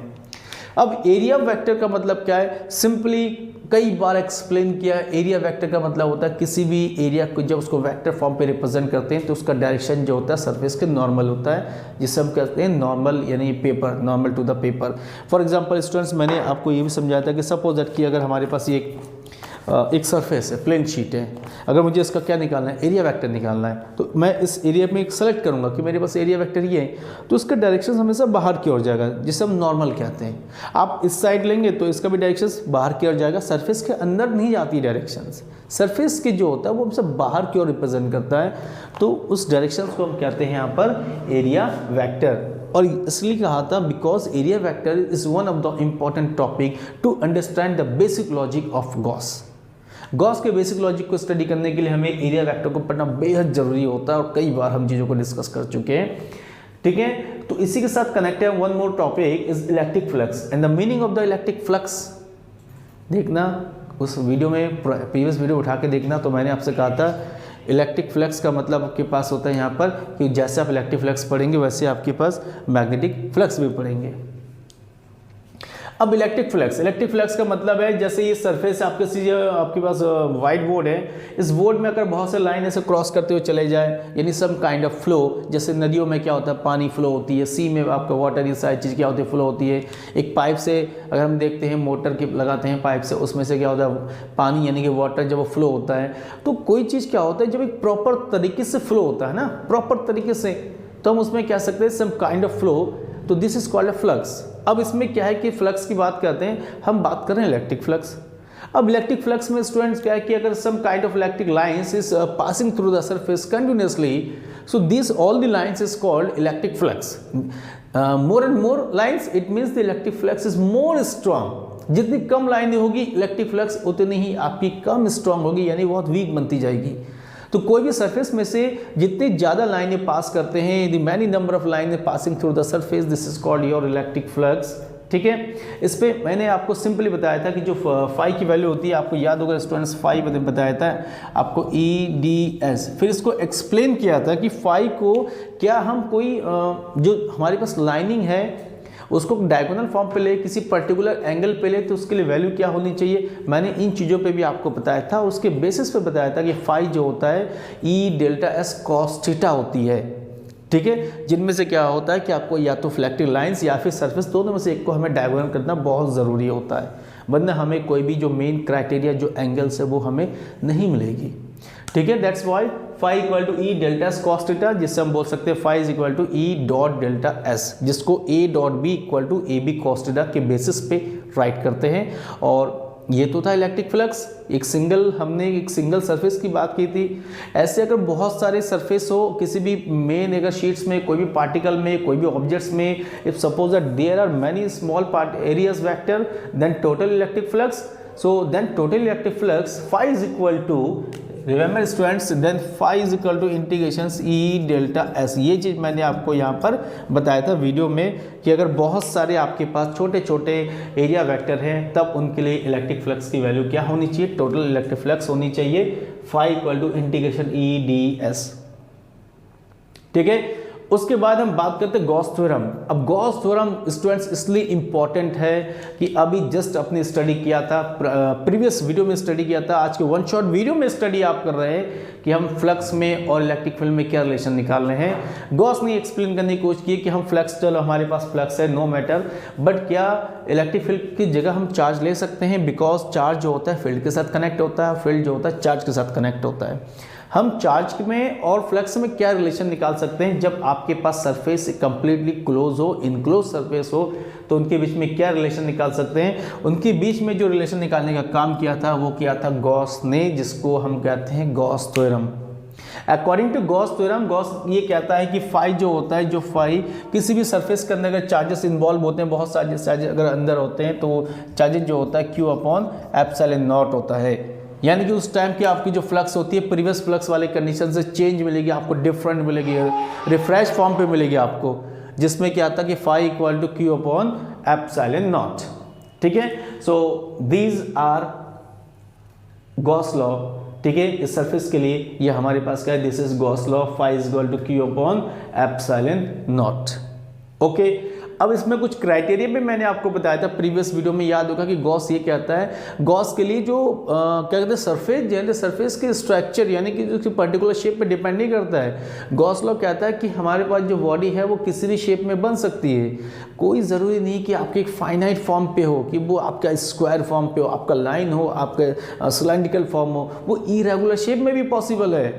[SPEAKER 1] अब एरिया वेक्टर का मतलब क्या है, सिंपली कई बार एक्सप्लेन किया, एरिया वेक्टर का मतलब होता है किसी भी एरिया को जब उसको वेक्टर फॉर्म पे रिप्रेजेंट करते हैं तो उसका डायरेक्शन जो होता है सरफेस के नॉर्मल होता है, जिसे हम कहते हैं नॉर्मल, यानी paper, normal to the paper. For example students, मैंने आपको ये भी समझाया था कि सपोज दैट कि अगर हमारे पास ये एक सरफेस है, प्लेन शीट है, अगर मुझे इसका क्या निकालना है, एरिया वेक्टर निकालना है, तो मैं इस एरिया में एक सेलेक्ट करूंगा कि मेरे पास एरिया वेक्टर ये है, तो उसका डायरेक्शन हमेशा बाहर की ओर जाएगा, जिसे हम नॉर्मल कहते हैं। आप इस साइड लेंगे तो इसका भी डायरेक्शन बाहर की ओर जाएगा, सरफेस के अंदर नहीं जाती डायरेक्शंस, सरफेस के जो होता है वो हमसे बाहर की ओर रिप्रेजेंट करता है, तो उस डायरेक्शन को हम कहते हैं यहाँ पर एरिया वेक्टर। और इसलिए कहा था because area vector is one of the important topic to understand the basic logic of Gauss. Gauss के बेसिक लॉजिक को स्टडी करने के लिए हमें एरिया वेक्टर को पढ़ना बेहद जरूरी होता है, और कई बार हम चीज़ों को डिस्कस कर चुके हैं, ठीक है। तो इसी के साथ कनेक्ट है one more topic is electric flux and the meaning of the electric flux. देखना उस वीडियो में, प्रीवियस वीडियो उठा के देखना, तो मैंने आपसे कहा था इलेक्ट्रिक फ्लक्स का मतलब आपके पास होता है यहाँ पर कि जैसे आप इलेक्ट्रिक फ्लक्स पढ़ेंगे वैसे आपके पास मैग्नेटिक फ्लक्स भी पढ़ेंगे। अब इलेक्ट्रिक फ्लक्स का मतलब है जैसे ये सरफेस आपके पास वाइट बोर्ड है, इस बोर्ड में अगर बहुत से लाइन ऐसे क्रॉस करते हुए चले जाए, यानी सम काइंड ऑफ फ्लो, जैसे नदियों में क्या होता है पानी फ्लो होती है, सी में आपका वाटर, ये सारी चीज़ क्या होती है फ्लो होती है। एक पाइप से अगर हम देखते हैं मोटर के लगाते हैं पाइप से, उसमें से क्या होता है पानी यानी कि वाटर जब वो फ्लो होता है, तो कोई चीज़ क्या होता है जब एक प्रॉपर तरीके से फ्लो होता है ना, प्रॉपर तरीके से, तो हम उसमें कह सकते हैं सम काइंड ऑफ फ्लो, तो this is called a flux. अब इसमें क्या है कि फ्लक्स की बात करते हैं, हम बात कर रहे हैं इलेक्ट्रिक फ्लक्स। अब इलेक्ट्रिक फ्लक्स में स्टूडेंट्स क्या है कि अगर some kind of electric lines is passing through the surface continuously, so this all the lines is called electric flux. More and more lines, it means the electric flux is more strong. जितनी कम लाइनें होगी इलेक्ट्रिक फ्लक्स उतनी ही आपकी कम स्ट्रांग होगी, यानी बहुत वीक बनती जाएगी। तो कोई भी सरफेस में से जितनी ज़्यादा लाइनें पास करते हैं, द मैनी नंबर ऑफ लाइनें passing through the surface, this is called your electric flux, ठीक है। इस पे मैंने आपको सिंपली बताया था कि जो फाई की वैल्यू होती है, आपको याद होगा स्टूडेंट्स, फाई बताया था आपको EDS, फिर इसको एक्सप्लेन किया था कि फाई को क्या हम कोई जो हमारे पास लाइनिंग है उसको डायगोनल फॉर्म पे ले, किसी पर्टिकुलर एंगल पे ले, तो उसके लिए वैल्यू क्या होनी चाहिए, मैंने इन चीज़ों पे भी आपको बताया था। उसके बेसिस पे बताया था कि फाई जो होता है E∆S cos थीटा होती है, ठीक है, जिनमें से क्या होता है कि आपको या तो फ्लैक्टिव लाइंस या फिर सरफेस, दोनों में से एक को हमें डायगोनल करना बहुत ज़रूरी होता है, वरना हमें कोई भी जो मेन क्राइटेरिया जो एंगल्स है वो हमें नहीं मिलेगी, ठीक है। That's why phi equal to E∆S cos theta, जिससे हम बोल सकते हैं phi is equal to E∆S, जिसको A.B equal to AB cos theta के बेसिस पे राइट करते हैं। और ये तो था इलेक्ट्रिक फ्लक्स, हमने एक सिंगल सरफेस की बात की थी। ऐसे अगर बहुत सारे सरफेस हो किसी भी मेन अगर शीट्स में, कोई भी पार्टिकल में, कोई भी ऑब्जेक्ट्स में, if suppose that there are many small areas vector, then total electric flux, so then total electric flux phi is equal to remember students, then phi is equal to integration E delta S. ये चीज़ मैंने आपको यहाँ पर बताया था वीडियो में कि अगर बहुत सारे आपके पास छोटे छोटे एरिया वेक्टर हैं तब उनके लिए इलेक्ट्रिक फ्लक्स की वैल्यू क्या होनी चाहिए, टोटल इलेक्ट्रिक फ्लक्स होनी चाहिए phi equal to integration E D S. ठीक है, उसके बाद हम बात करते हैं गॉस थ्योरम। अब गॉस थ्योरम स्टूडेंट्स इसलिए इंपॉर्टेंट है कि अभी जस्ट अपने स्टडी किया था, प्रीवियस वीडियो में स्टडी किया था, आज के वन शॉट वीडियो में स्टडी आप कर रहे हैं कि हम फ्लक्स में और इलेक्ट्रिक फील्ड में क्या रिलेशन निकाल रहे हैं। गॉस ने एक्सप्लेन करने की कोशिश की कि हम फ्लक्स, चलो हमारे पास फ्लक्स है नो मैटर, बट क्या इलेक्ट्रिक फील्ड की जगह हम चार्ज ले सकते हैं, बिकॉज चार्ज जो होता है फील्ड के साथ कनेक्ट होता है, फील्ड जो होता है चार्ज के साथ कनेक्ट होता है। हम चार्ज में और फ्लक्स में क्या रिलेशन निकाल सकते हैं, जब आपके पास सरफेस कंप्लीटली क्लोज हो, इनक्लोज सरफेस हो, तो उनके बीच में क्या रिलेशन निकाल सकते हैं। उनके बीच में जो रिलेशन निकालने का काम किया था वो किया था गॉस ने, जिसको हम कहते हैं Gauss theorem. According to Gauss theorem, Gauss ये कहता है कि फाई जो होता है, जो फाई किसी भी सरफेस के अंदर अगर चार्जेस इन्वॉल्व होते हैं, बहुत सारे चार्जेस अगर अंदर होते हैं, तो चार्जेस जो होता है क्यू अपॉन एप्सिलॉन नॉट होता है। यानी कि उस टाइम की आपकी जो फ्लक्स होती है प्रीवियस फ्लक्स वाले कंडीशन से चेंज मिलेगी, आपको डिफरेंट मिलेगी, रिफ्रेश फॉर्म पे मिलेगी आपको, जिसमें क्या आता है कि phi equal to Q upon epsilon not. ठीक है, so these are Gauss law. ठीक है, इस सरफेस के लिए ये हमारे पास क्या है, this is Gauss law, phi is equal to Q upon epsilon nought. Okay, अब इसमें कुछ क्राइटेरिया भी मैंने आपको बताया था प्रीवियस वीडियो में, याद होगा कि गॉस ये कहता है, गॉस के लिए जो क्या कहते हैं सरफेस, यानी सरफेस के स्ट्रक्चर यानी कि जो पर्टिकुलर शेप पे डिपेंड नहीं करता है। गॉस लॉ कहता है कि हमारे पास जो बॉडी है वो किसी भी शेप में बन सकती है, कोई ज़रूरी नहीं कि आपके एक फाइनाइट फॉर्म पे हो, कि वो आपका स्क्वायर फॉर्म पे हो, आपका लाइन हो, आपका सिलेंड्रिकल फॉर्म हो, वो इरेगुलर शेप में भी पॉसिबल है।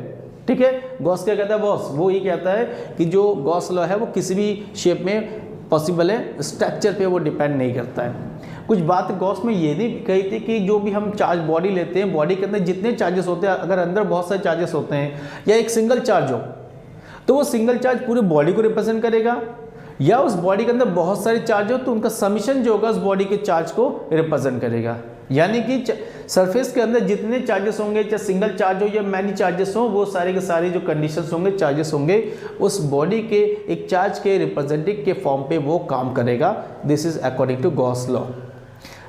[SPEAKER 1] ठीक है, गॉस क्या कहता है, बॉस वो ये कहता है कि जो गॉस लॉ है वो किसी भी शेप में पॉसिबल है, स्ट्रक्चर पे वो डिपेंड नहीं करता है। कुछ बात गॉस में ये नहीं कही थी कि जो भी हम चार्ज बॉडी लेते हैं, बॉडी के अंदर जितने चार्जेस होते हैं, अगर अंदर बहुत सारे चार्जेस होते हैं या एक सिंगल चार्ज हो, तो वो सिंगल चार्ज पूरे बॉडी को रिप्रेजेंट करेगा, या उस बॉडी के अंदर बहुत सारे चार्ज हो तो उनका समीशन जो होगा उस बॉडी के चार्ज को रिप्रेजेंट करेगा। यानी कि सरफेस के अंदर जितने चार्जेस होंगे, चाहे सिंगल चार्ज हो या मैनी चार्जेस हो, वो सारे के सारे जो कंडीशंस होंगे, चार्जेस होंगे, उस बॉडी के एक चार्ज के रिप्रेजेंटेटिव के फॉर्म पे वो काम करेगा। This is according to Gauss law.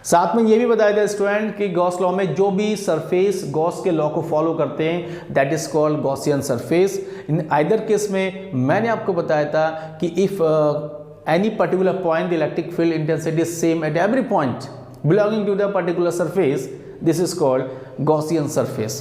[SPEAKER 1] साथ में ये भी बताया था स्टूडेंट कि गॉस लॉ में जो भी सरफेस गॉस के लॉ को फॉलो करते हैं that is called Gaussian surface. In either case में मैंने आपको बताया था कि if any particular point the electric field intensity is same at every point belonging to the particular surface, this is called Gaussian surface।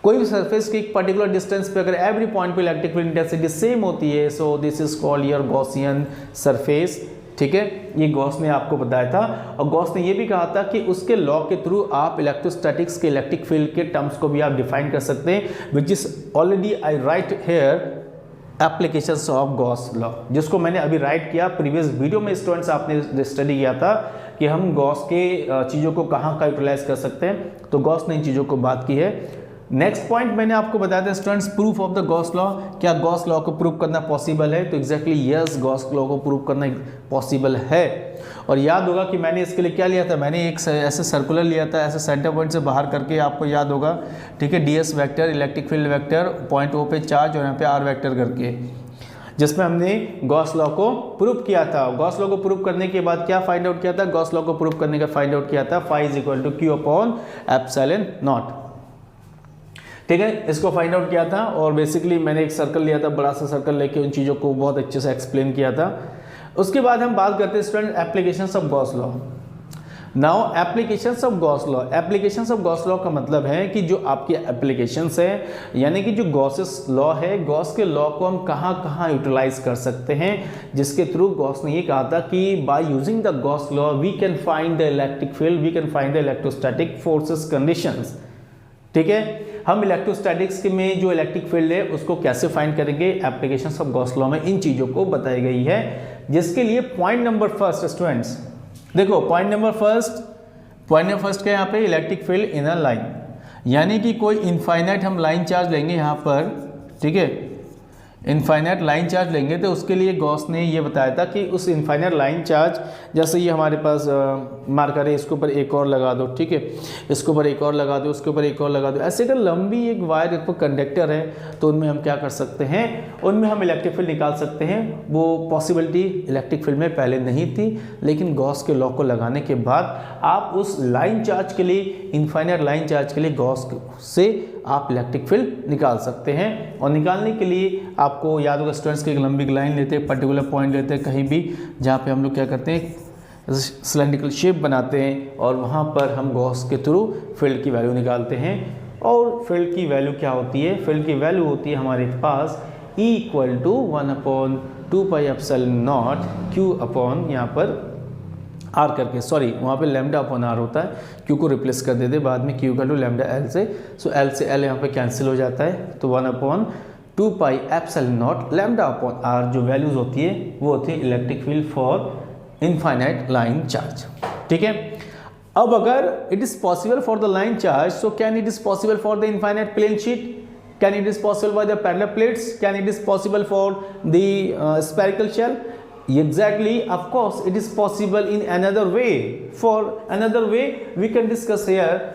[SPEAKER 1] कोई भी सरफेस के एक पर्टिकुलर डिस्टेंस पे अगर एवरी पॉइंट पे इलेक्ट्रिक फील्ड इंटेंसिटी सेम होती है, so this is called your Gaussian surface. ठीक है, ये गॉस ने आपको बताया था, और गॉस ने ये भी कहा था कि उसके लॉ के थ्रू आप इलेक्ट्रोस्टैटिक्स के इलेक्ट्रिक फील्ड के टर्म्स को भी आप डिफाइन कर सकते हैं, which is already I write here applications of Gauss law, जिसको मैंने अभी राइट किया प्रीवियस वीडियो में। स्टूडेंट्स आपने स्टडी किया था कि हम गॉस के चीज़ों को कहाँ का यूटिलाइज कर सकते हैं, तो गॉस ने इन चीज़ों को बात की है। नेक्स्ट पॉइंट मैंने आपको बताया था students, proof of the Gauss law. क्या गॉस लॉ को प्रूव करना पॉसिबल है, तो एग्जैक्टली यस, गॉस लॉ को प्रूव करना पॉसिबल है। और याद होगा कि मैंने इसके लिए क्या लिया था, मैंने एक ऐसे सर्कुलर लिया था, ऐसे सेंटर पॉइंट से बाहर करके, आपको याद होगा। ठीक है, ds vector, electric field vector, point O पे चार्ज और यहाँ पे r वेक्टर करके, जिसमें हमने गॉस लॉ को प्रूव किया था। गॉस लॉ को प्रूव करने के बाद क्या फाइंड आउट किया था, गॉस लॉ को प्रूव करने का फाइंड आउट किया था phi is equal to Q upon epsilon not. ठीक है, इसको फाइंड आउट किया था, और बेसिकली मैंने एक सर्कल लिया था, बड़ा सा सर्कल लेके उन चीज़ों को बहुत अच्छे से एक्सप्लेन किया था। उसके बाद हम बात करते हैं student applications of Gauss law. Now applications of Gauss law, applications of Gauss law का मतलब है कि जो आपकी एप्लीकेशंस है, यानी कि जो गॉसेस लॉ है, गॉस के लॉ को हम कहाँ कहाँ यूटिलाइज कर सकते हैं, जिसके थ्रू गॉस ने ये कहा था कि by using the Gauss law we can find the electric field, we can find the electrostatic forces conditions. ठीक है, हम इलेक्ट्रोस्टैटिक्स में जो इलेक्ट्रिक फील्ड है उसको कैसे फाइंड करेंगे, एप्लीकेशंस ऑफ गॉस लॉ में इन चीज़ों को बताई गई है। जिसके लिए पॉइंट नंबर फर्स्ट स्टूडेंट्स देखो, पॉइंट नंबर फर्स्ट क्या है यहाँ पे, electric field in a line, यानी कि कोई इनफाइनाइट हम लाइन चार्ज लेंगे यहाँ पर। ठीक है, इनफाइनाइट लाइन चार्ज लेंगे तो उसके लिए गॉस ने ये बताया था कि उस इनफाइनाइट लाइन चार्ज, जैसे ये हमारे पास मार्कर है, इसके ऊपर एक और लगा दो, ठीक है, इसके ऊपर एक और लगा दो, उसके ऊपर एक और लगा दो, ऐसे अगर लंबी एक वायर एक कंडक्टर है तो उनमें हम क्या कर सकते हैं, उनमें हम इलेक्ट्रिक फील्ड निकाल सकते हैं। वो पॉसिबिलिटी इलेक्ट्रिक फील्ड में पहले नहीं थी, लेकिन गॉस के लॉ को लगाने के बाद आप उस लाइन चार्ज के लिए, इनफाइनाइट लाइन चार्ज के लिए गॉस से आप इलेक्ट्रिक फील्ड निकाल सकते हैं। और निकालने के लिए आपको याद होगा स्टूडेंट्स की एक लंबी लाइन लेते हैं, पर्टिकुलर पॉइंट लेते हैं कहीं भी, जहाँ पे हम लोग क्या करते हैं, सिलेंड्रिकल शेप बनाते हैं और वहाँ पर हम गॉस के थ्रू फील्ड की वैल्यू निकालते हैं। और फील्ड की वैल्यू क्या होती है, फील्ड की वैल्यू होती है हमारे पास E = 1/2πε0 Q अपॉन यहाँ पर R करके, सॉरी वहाँ पे λ/R होता है, Q को रिप्लेस कर देते बाद में, Q = λL से, सो L से L यहाँ पे कैंसिल हो जाता है, तो 1/2πε0 λ/R जो वैल्यूज होती है वो होती है electric field for infinite line charge. ठीक है, अब अगर it is possible for the line charge, so can it is possible for the infinite plane sheet, can it is possible for the parallel plates, can it is possible for the spherical shell? Exactly, of course it is possible in another way. For another way we can discuss here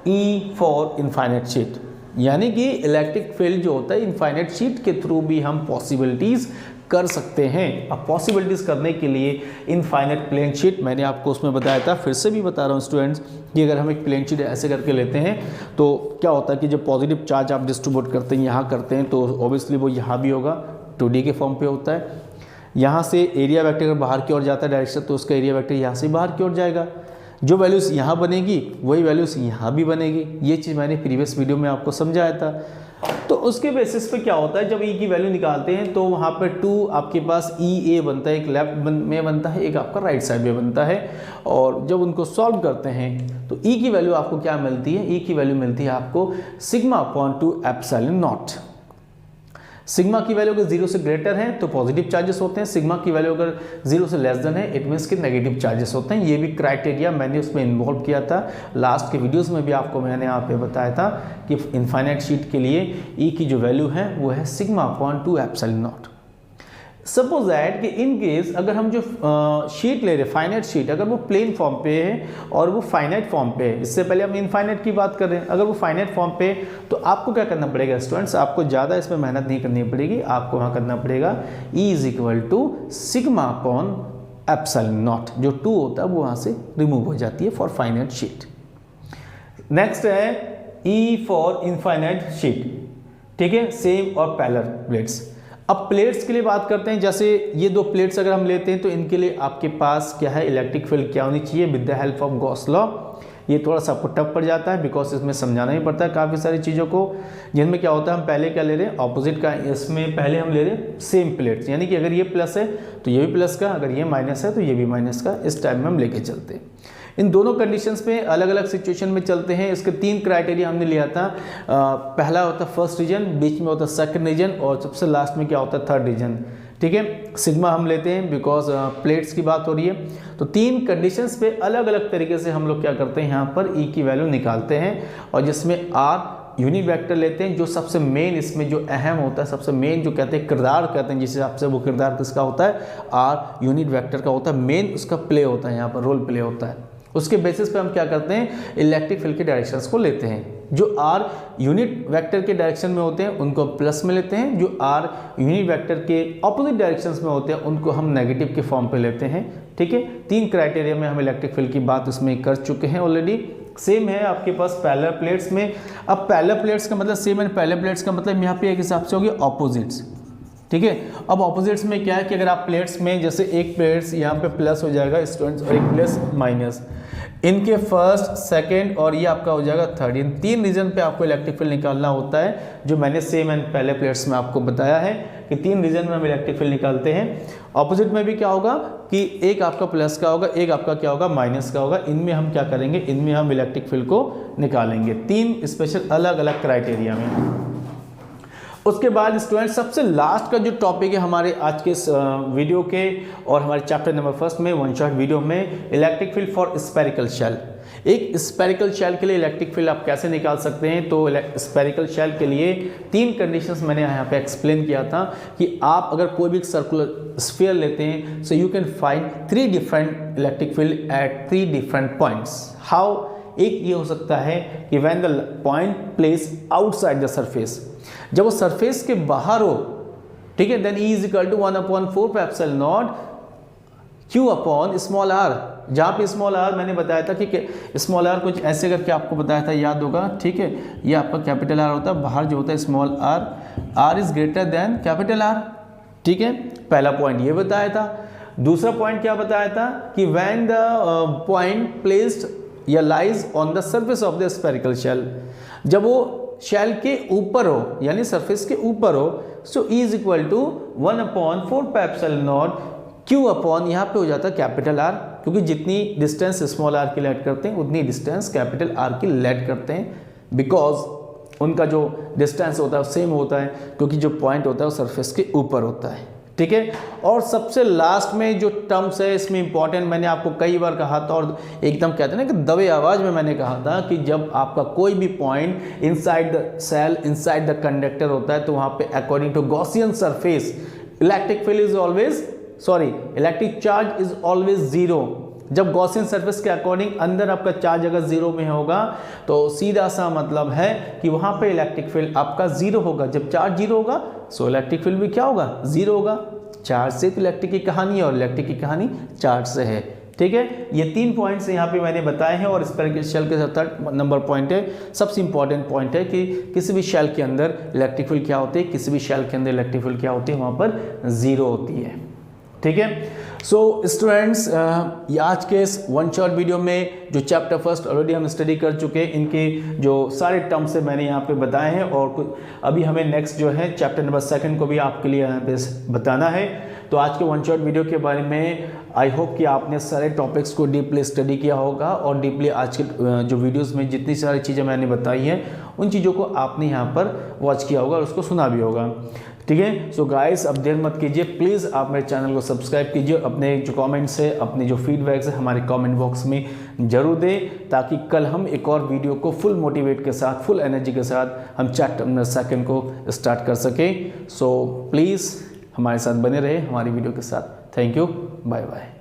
[SPEAKER 1] E for infinite sheet, यानी कि इलेक्ट्रिक फील्ड जो होता है इनफाइनाइट शीट के थ्रू भी हम पॉसिबिलिटीज कर सकते हैं। अब पॉसिबिलिटीज करने के लिए इनफाइनाइट प्लेन शीट मैंने आपको उसमें बताया था, फिर से भी बता रहा हूँ स्टूडेंट्स कि अगर हम एक प्लेन शीट ऐसे करके लेते हैं तो क्या होता है कि जब पॉजिटिव चार्ज आप डिस्ट्रीब्यूट करते हैं, यहाँ करते हैं, तो ऑब्वियसली वो यहाँ भी होगा, 2D के फॉर्म पे होता है। यहाँ से एरिया वेक्टर अगर बाहर की ओर जाता है डायरेक्शन, तो उसका एरिया वेक्टर यहाँ से बाहर की ओर जाएगा, जो वैल्यूज़ यहाँ बनेगी वही वैल्यूज़ यहाँ भी बनेगी। ये चीज़ मैंने प्रीवियस वीडियो में आपको समझाया था। तो उसके बेसिस पे क्या होता है, जब E की वैल्यू निकालते हैं तो वहाँ पर 2 आपके पास EA बनता है, एक लेफ्ट में बनता है, एक आपका राइट साइड में बनता है। और जब उनको सॉल्व करते हैं तो E की वैल्यू आपको क्या मिलती है, E की वैल्यू मिलती है आपको σ/2ε0। सिग्मा की वैल्यू अगर 0 से ग्रेटर है तो पॉजिटिव चार्जेस होते हैं, सिग्मा की वैल्यू अगर 0 से लेस देन है इट मीन्स कि नेगेटिव चार्जेस होते हैं। ये भी क्राइटेरिया मैंने उसमें इन्वॉल्व किया था, लास्ट के वीडियोस में भी आपको मैंने यहाँ पे बताया था कि इनफाइनाइट शीट के लिए E की जो वैल्यू है वो है σ/2ε0। सपोज दैट कि इन केस अगर हम जो शीट ले रहे हैं फाइनाइट शीट, अगर वो प्लेन फॉर्म पे है और वो फाइनाइट फॉर्म पे है, इससे पहले हम इनफाइनाइट की बात कर रहे हैं, अगर वो फाइनाइट फॉर्म पे है तो आपको क्या करना पड़ेगा स्टूडेंट्स, आपको ज़्यादा इसमें मेहनत नहीं करनी पड़ेगी, आपको वहाँ करना पड़ेगा E = σ/ε0, जो 2 होता है वो वहाँ से रिमूव हो जाती है फॉर फाइनाइट शीट। नेक्स्ट है E फॉर इनफाइनाइट शीट, ठीक है, सेम और पैरेलल प्लेट्स। अब प्लेट्स के लिए बात करते हैं, जैसे ये 2 प्लेट्स अगर हम लेते हैं तो इनके लिए आपके पास क्या है, इलेक्ट्रिक फील्ड क्या होनी चाहिए with the help of Gauss law. ये थोड़ा सा आपको टफ पड़ जाता है बिकॉज इसमें समझाना ही पड़ता है काफ़ी सारी चीज़ों को, जिनमें क्या होता है हम पहले क्या ले रहे हैं, ऑपोजिट का, इसमें पहले हम ले रहे हैं सेम प्लेट्स, यानी कि अगर ये प्लस है तो ये भी प्लस का, अगर ये माइनस है तो ये भी माइनस का, इस टाइप में हम लेके चलते हैं। इन दोनों कंडीशंस पे अलग अलग सिचुएशन में चलते हैं। इसके 3 क्राइटेरिया हमने लिया था, पहला होता है फर्स्ट रीजन, बीच में होता है सेकंड रीजन और सबसे लास्ट में क्या होता है थर्ड रीजन। ठीक है, सिग्मा हम लेते हैं बिकॉज प्लेट्स की बात हो रही है। तो 3 कंडीशंस पे अलग अलग तरीके से हम लोग क्या करते हैं, यहाँ पर E की वैल्यू निकालते हैं और जिसमें R यूनिट वेक्टर लेते हैं, जो सबसे मेन इसमें जो अहम होता है, सबसे मेन जो कहते हैं किरदार कहते हैं, जिस हिसाब से वो किरदार किसका होता है, R यूनिट वेक्टर का होता है, मेन उसका प्ले होता है, यहाँ पर रोल प्ले होता है। उसके बेसिस पे हम क्या करते हैं, इलेक्ट्रिक फील्ड के डायरेक्शंस को लेते हैं, जो R यूनिट वेक्टर के डायरेक्शन में होते हैं उनको प्लस में लेते हैं, जो R यूनिट वेक्टर के ऑपोजिट डायरेक्शंस में होते हैं उनको हम नेगेटिव के फॉर्म पे लेते हैं। ठीक है, 3 क्राइटेरिया में हम इलेक्ट्रिक फील्ड की बात उसमें कर चुके हैं ऑलरेडी। सेम है आपके पास पैरेलल प्लेट्स में। अब पैरेलल प्लेट्स का मतलब सेम है, पैरेलल प्लेट्स का मतलब यहाँ पे एक हिसाब से होगी ऑपोजिट्स। ठीक है, अब ऑपोजिट्स में क्या है कि अगर आप प्लेट्स में जैसे एक प्लेट्स यहाँ पे प्लस हो जाएगा स्टूडेंट्स और एक प्लस माइनस, इनके फर्स्ट सेकंड और ये आपका हो जाएगा थर्ड, इन 3 रीजन पे आपको इलेक्ट्रिक फील्ड निकालना होता है, जो मैंने सेम एंड पहले प्लेट्स में आपको बताया है कि 3 रीजन में हम इलेक्ट्रिक फील्ड निकालते हैं। ऑपोजिट में भी क्या होगा कि एक आपका प्लस का होगा, एक आपका क्या होगा माइनस का होगा, इनमें हम क्या करेंगे, इनमें हम इलेक्ट्रिक फील्ड को निकालेंगे 3 स्पेशल अलग अलग क्राइटेरिया में। उसके बाद स्टूडेंट सबसे लास्ट का जो टॉपिक है हमारे आज के वीडियो के और हमारे चैप्टर नंबर 1 में 1 शॉट वीडियो में, electric field for spherical shell. एक स्पेरिकल शेल के लिए इलेक्ट्रिक फील्ड आप कैसे निकाल सकते हैं, तो स्पेरिकल शेल के लिए 3 कंडीशंस मैंने यहाँ पे एक्सप्लेन किया था कि आप अगर कोई भी सर्कुलर स्फीयर लेते हैं, so you can find 3 different electric field at 3 different points. How? एक ये हो सकता है कि when the point place outside the surface, जब वो सरफेस के बाहर हो, ठीक है, then E is equal to 1/4 epsilon not Q upon small r, जहाँ पे स्मॉल r मैंने बताया था कि स्मॉल r कुछ ऐसे करके आपको बताया था, याद होगा, ठीक है। ये आपका कैपिटल R होता है, बाहर जो होता है small r is greater than capital R, ठीक है। पहला पॉइंट ये बताया था। दूसरा पॉइंट क्या बताया था कि व्हेन द पॉइंट प्लेस्ड या lies on the surface of the spherical shell, जब वो शेल के ऊपर हो यानी सरफेस के ऊपर हो, so E is equal to 1/4 epsilon not Q upon, यहाँ पे हो जाता है कैपिटल R, क्योंकि जितनी डिस्टेंस स्मॉल r की लेट करते हैं उतनी डिस्टेंस कैपिटल R की लेट करते हैं, बिकॉज उनका जो डिस्टेंस होता है सेम होता है, क्योंकि जो पॉइंट होता है वो सरफेस के ऊपर होता है, ठीक है। और सबसे लास्ट में जो टर्म्स है इसमें इंपॉर्टेंट, मैंने आपको कई बार कहा था और एकदम कहते हैं ना कि दबे आवाज में मैंने कहा था कि जब आपका कोई भी point inside the shell, inside the conductor होता है, तो वहाँ पे according to Gaussian surface electric field is always electric charge is always zero. जब गॉसियन सरफेस के अकॉर्डिंग अंदर आपका चार्ज अगर जीरो में होगा तो सीधा सा मतलब है कि वहां पे इलेक्ट्रिक फील्ड आपका जीरो होगा। जब चार्ज जीरो होगा सो इलेक्ट्रिक फील्ड भी क्या होगा, जीरो होगा। चार्ज से तो इलेक्ट्रिक की कहानी है और इलेक्ट्रिक की कहानी चार्ज से है, ठीक है। ये 3 पॉइंट्स यहाँ पे मैंने बताए हैं और स्फेरिकल शेल के 3rd नंबर पॉइंट है, सबसे इंपॉर्टेंट पॉइंट है कि किसी भी शेल के अंदर इलेक्ट्रिक फील्ड क्या होती है, किसी भी शेल के अंदर इलेक्ट्रिक फील्ड क्या होती है, वहां पर जीरो होती है, ठीक है। सो स्टूडेंट्स, आज के इस वन शॉट वीडियो में जो चैप्टर फर्स्ट ऑलरेडी हम स्टडी कर चुके हैं, इनके जो सारे टर्म्स से मैंने यहाँ पे बताए हैं और अभी हमें नेक्स्ट जो है चैप्टर नंबर 2 को भी आपके लिए यहाँ पे बताना है। तो आज के वन शॉट वीडियो के बारे में आई होप कि आपने सारे टॉपिक्स को डीपली स्टडी किया होगा और डीपली आज के जो वीडियोस में जितनी सारी चीज़ें मैंने बताई हैं उन चीज़ों को आपने यहाँ पर वॉच किया होगा और उसको सुना भी होगा, ठीक है। सो गाइस, अब देर मत कीजिए, प्लीज़ आप मेरे चैनल को सब्सक्राइब कीजिए, अपने जो कमेंट्स है, अपने जो फीडबैक्स है हमारे कमेंट बॉक्स में जरूर दें, ताकि कल हम एक और वीडियो को फुल मोटिवेट के साथ, फुल एनर्जी के साथ हम चैप्टर नंबर 2 को स्टार्ट कर सकें। सो प्लीज़ हमारे साथ बने रहे हमारी वीडियो के साथ। Thank you, bye bye.